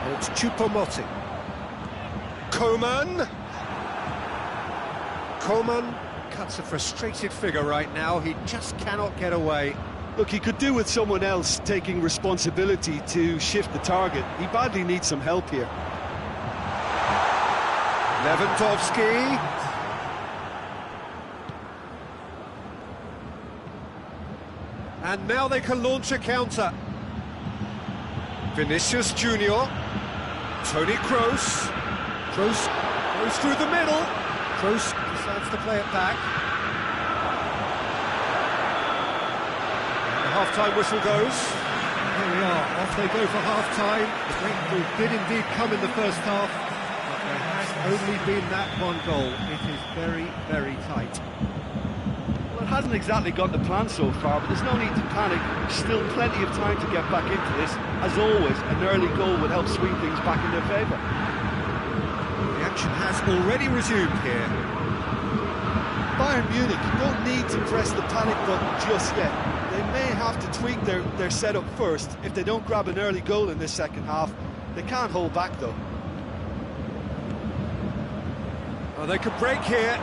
And it's Choupo-Moting. Coman. Coman cuts a frustrated figure right now. He just cannot get away. Look, he could do with someone else taking responsibility to shift the target. He badly needs some help here. Lewandowski. And now they can launch a counter. Vinicius Junior. Toni Kroos. Kroos goes through the middle. Kroos decides to play it back. And the half-time whistle goes. Here we are, off they go for half-time. The breakthrough did indeed come in the first half. There has only been that one goal. It is very, very tight. Well, it hasn't exactly gone to plan so far, but there's no need to panic. Still plenty of time to get back into this. As always, an early goal would help swing things back in their favour. The action has already resumed here. Bayern Munich don't need to press the panic button just yet. They may have to tweak their setup first. If they don't grab an early goal in this second half, they can't hold back though. Oh, they could break here.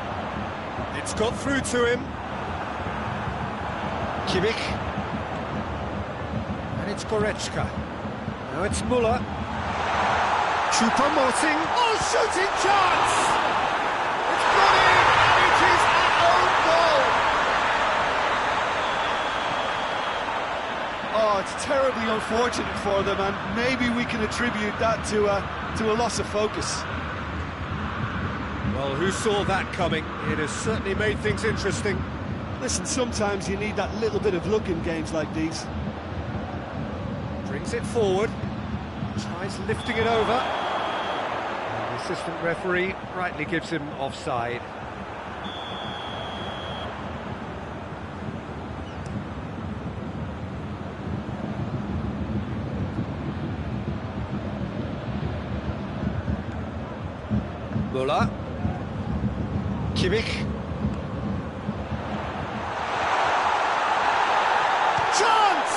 It's got through to him. Kimmich. And it's Goretzka. Now it's Müller. Choupo-Moting. Oh, shooting chance! It's gone in, and it is an own goal! Oh, it's terribly unfortunate for them, and maybe we can attribute that to a loss of focus. Well, who saw that coming? It has certainly made things interesting. Listen, sometimes you need that little bit of luck in games like these. Brings it forward. Tries lifting it over. And the assistant referee rightly gives him offside. Müller. Kimmich. Chance!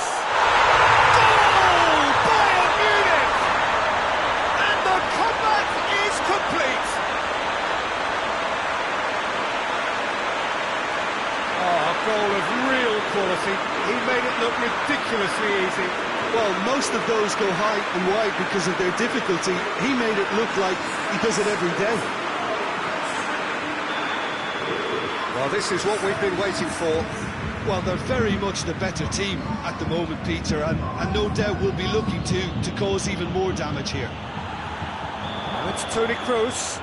Goal! Bayern Munich! And the comeback is complete! Oh, a goal of real quality. He made it look ridiculously easy. Well, most of those go high and wide because of their difficulty. He made it look like he does it every day. Well, this is what we've been waiting for. Well, they're very much the better team at the moment, Peter, and no doubt will be looking to cause even more damage here. Now it's Toni Kroos.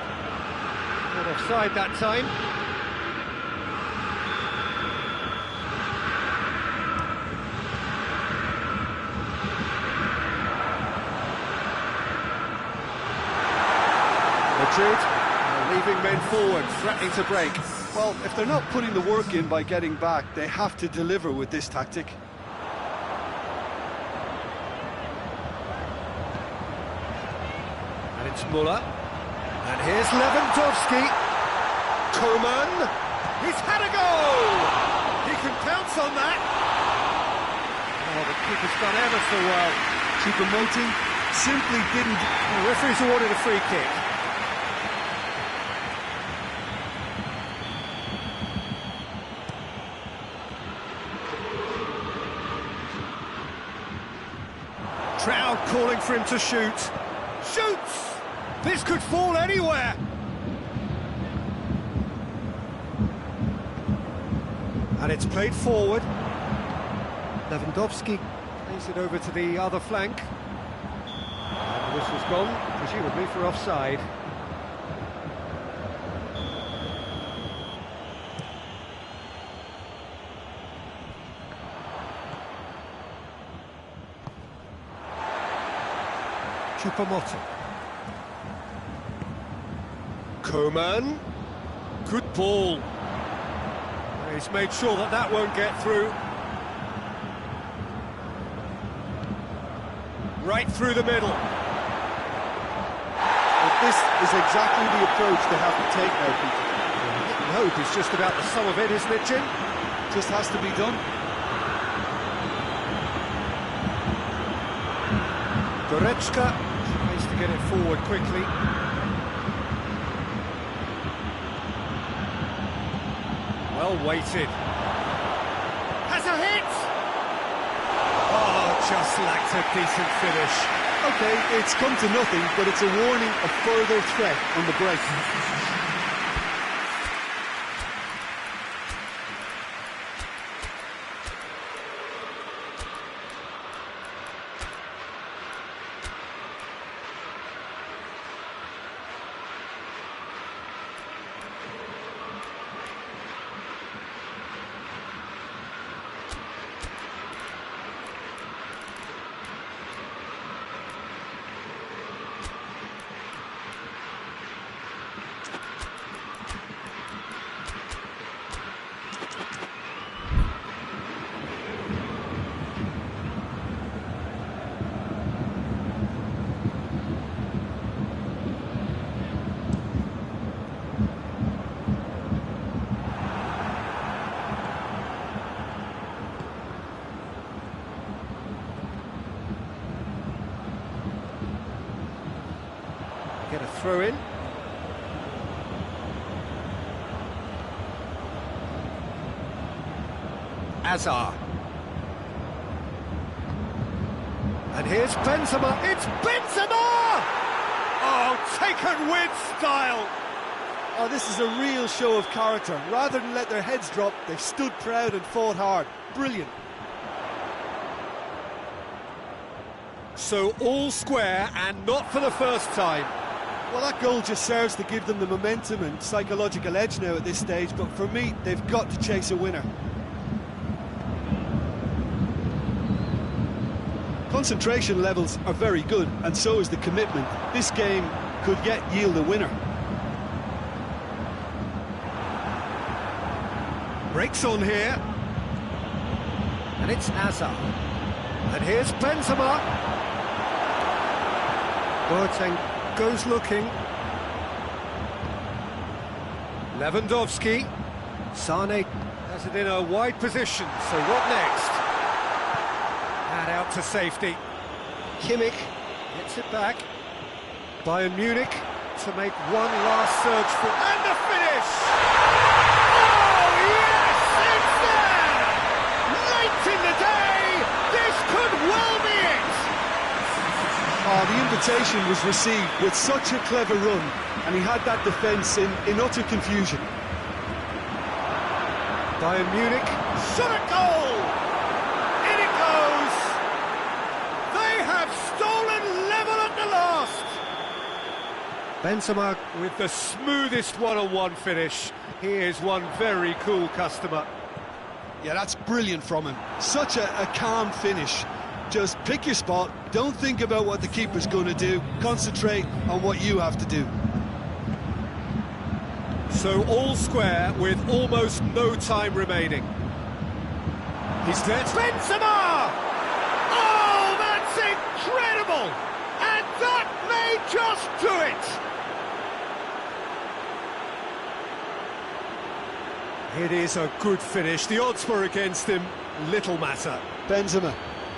Not offside that time. Madrid are leaving men forward, threatening to break. Well, if they're not putting the work in by getting back, they have to deliver with this tactic. And it's Müller. And here's Lewandowski. Coman. He's had a goal! He can pounce on that. Oh, the keeper's done ever so well. Choupo-Moting simply didn't... The referee's awarded a free kick. Crowd calling for him to shoot. Shoots! This could fall anywhere. And it's played forward. Lewandowski plays Plays it over to the other flank. And the whistle's gone, presumably for offside. Chupamoto. Coman. Good ball. He's made sure that that won't get through. Right through the middle. But this is exactly the approach they have to take now, Peter. Hope is just about the sum of it, isn't it, Jim? Just has to be done. Goretzka tries to get it forward quickly. Well weighted. Has a hit! Oh, just lacked a decent finish. Okay, it's come to nothing, but it's a warning of further threat on the break. Get a throw in. Azar. And here's Benzema. It's Benzema! Oh, taken with style. Oh, this is a real show of character. Rather than let their heads drop, they've stood proud and fought hard. Brilliant. So all square, and not for the first time. Well, that goal just serves to give them the momentum and psychological edge now at this stage, but for me, they've got to chase a winner. Concentration levels are very good, and so is the commitment. This game could yet yield a winner. Breaks on here. And it's Azar. And here's Benzema. Boateng goes looking. Lewandowski. Sane has it in a wide position, so what next? And out to safety. Kimmich gets it back. Bayern Munich to make one last surge for... And the finish! Oh, yes, it's there! Late in the day, this could well be it! Oh, the invitation was received with such a clever run, and he had that defence in utter confusion. Bayern Munich, shot at goal! In it goes! They have stolen level at the last! Benzema with the smoothest one-on-one finish. He is one very cool customer. Yeah, that's brilliant from him. Such a calm finish. Just pick your spot, don't think about what the keeper's going to do, concentrate on what you have to do. So all square with almost no time remaining. He's there. Benzema! Oh, that's incredible! And that may just do it! It is a good finish. The odds were against him. Little matter. Benzema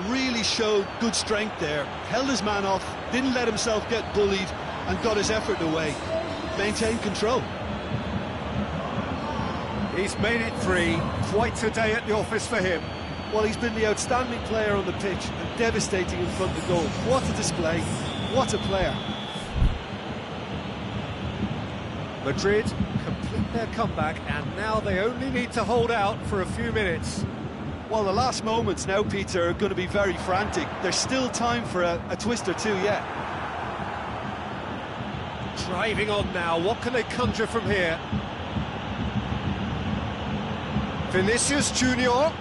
really showed good strength there. Held his man off, didn't let himself get bullied, and got his effort away. Maintained control. He's made it 3. Quite a day at the office for him. Well, he's been the outstanding player on the pitch and devastating in front of the goal. What a display. What a player. Madrid complete their comeback, and now they only need to hold out for a few minutes. Well, the last moments now, Peter, are going to be very frantic. There's still time for a twist or two yet. Driving on now, what can they conjure from here? Vinicius Junior.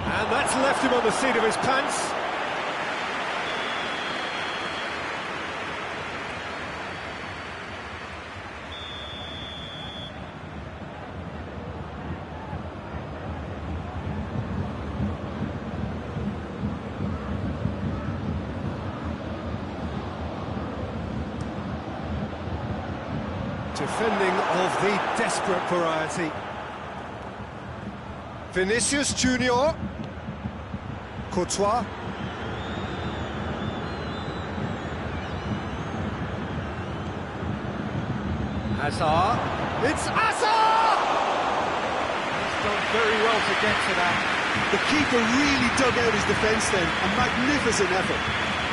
And that's left him on the seat of his pants. Defending of the desperate variety. Vinicius Junior. Courtois. Hazard. It's Hazard! He's done very well to get to that. The keeper really dug out his defence then. A magnificent effort.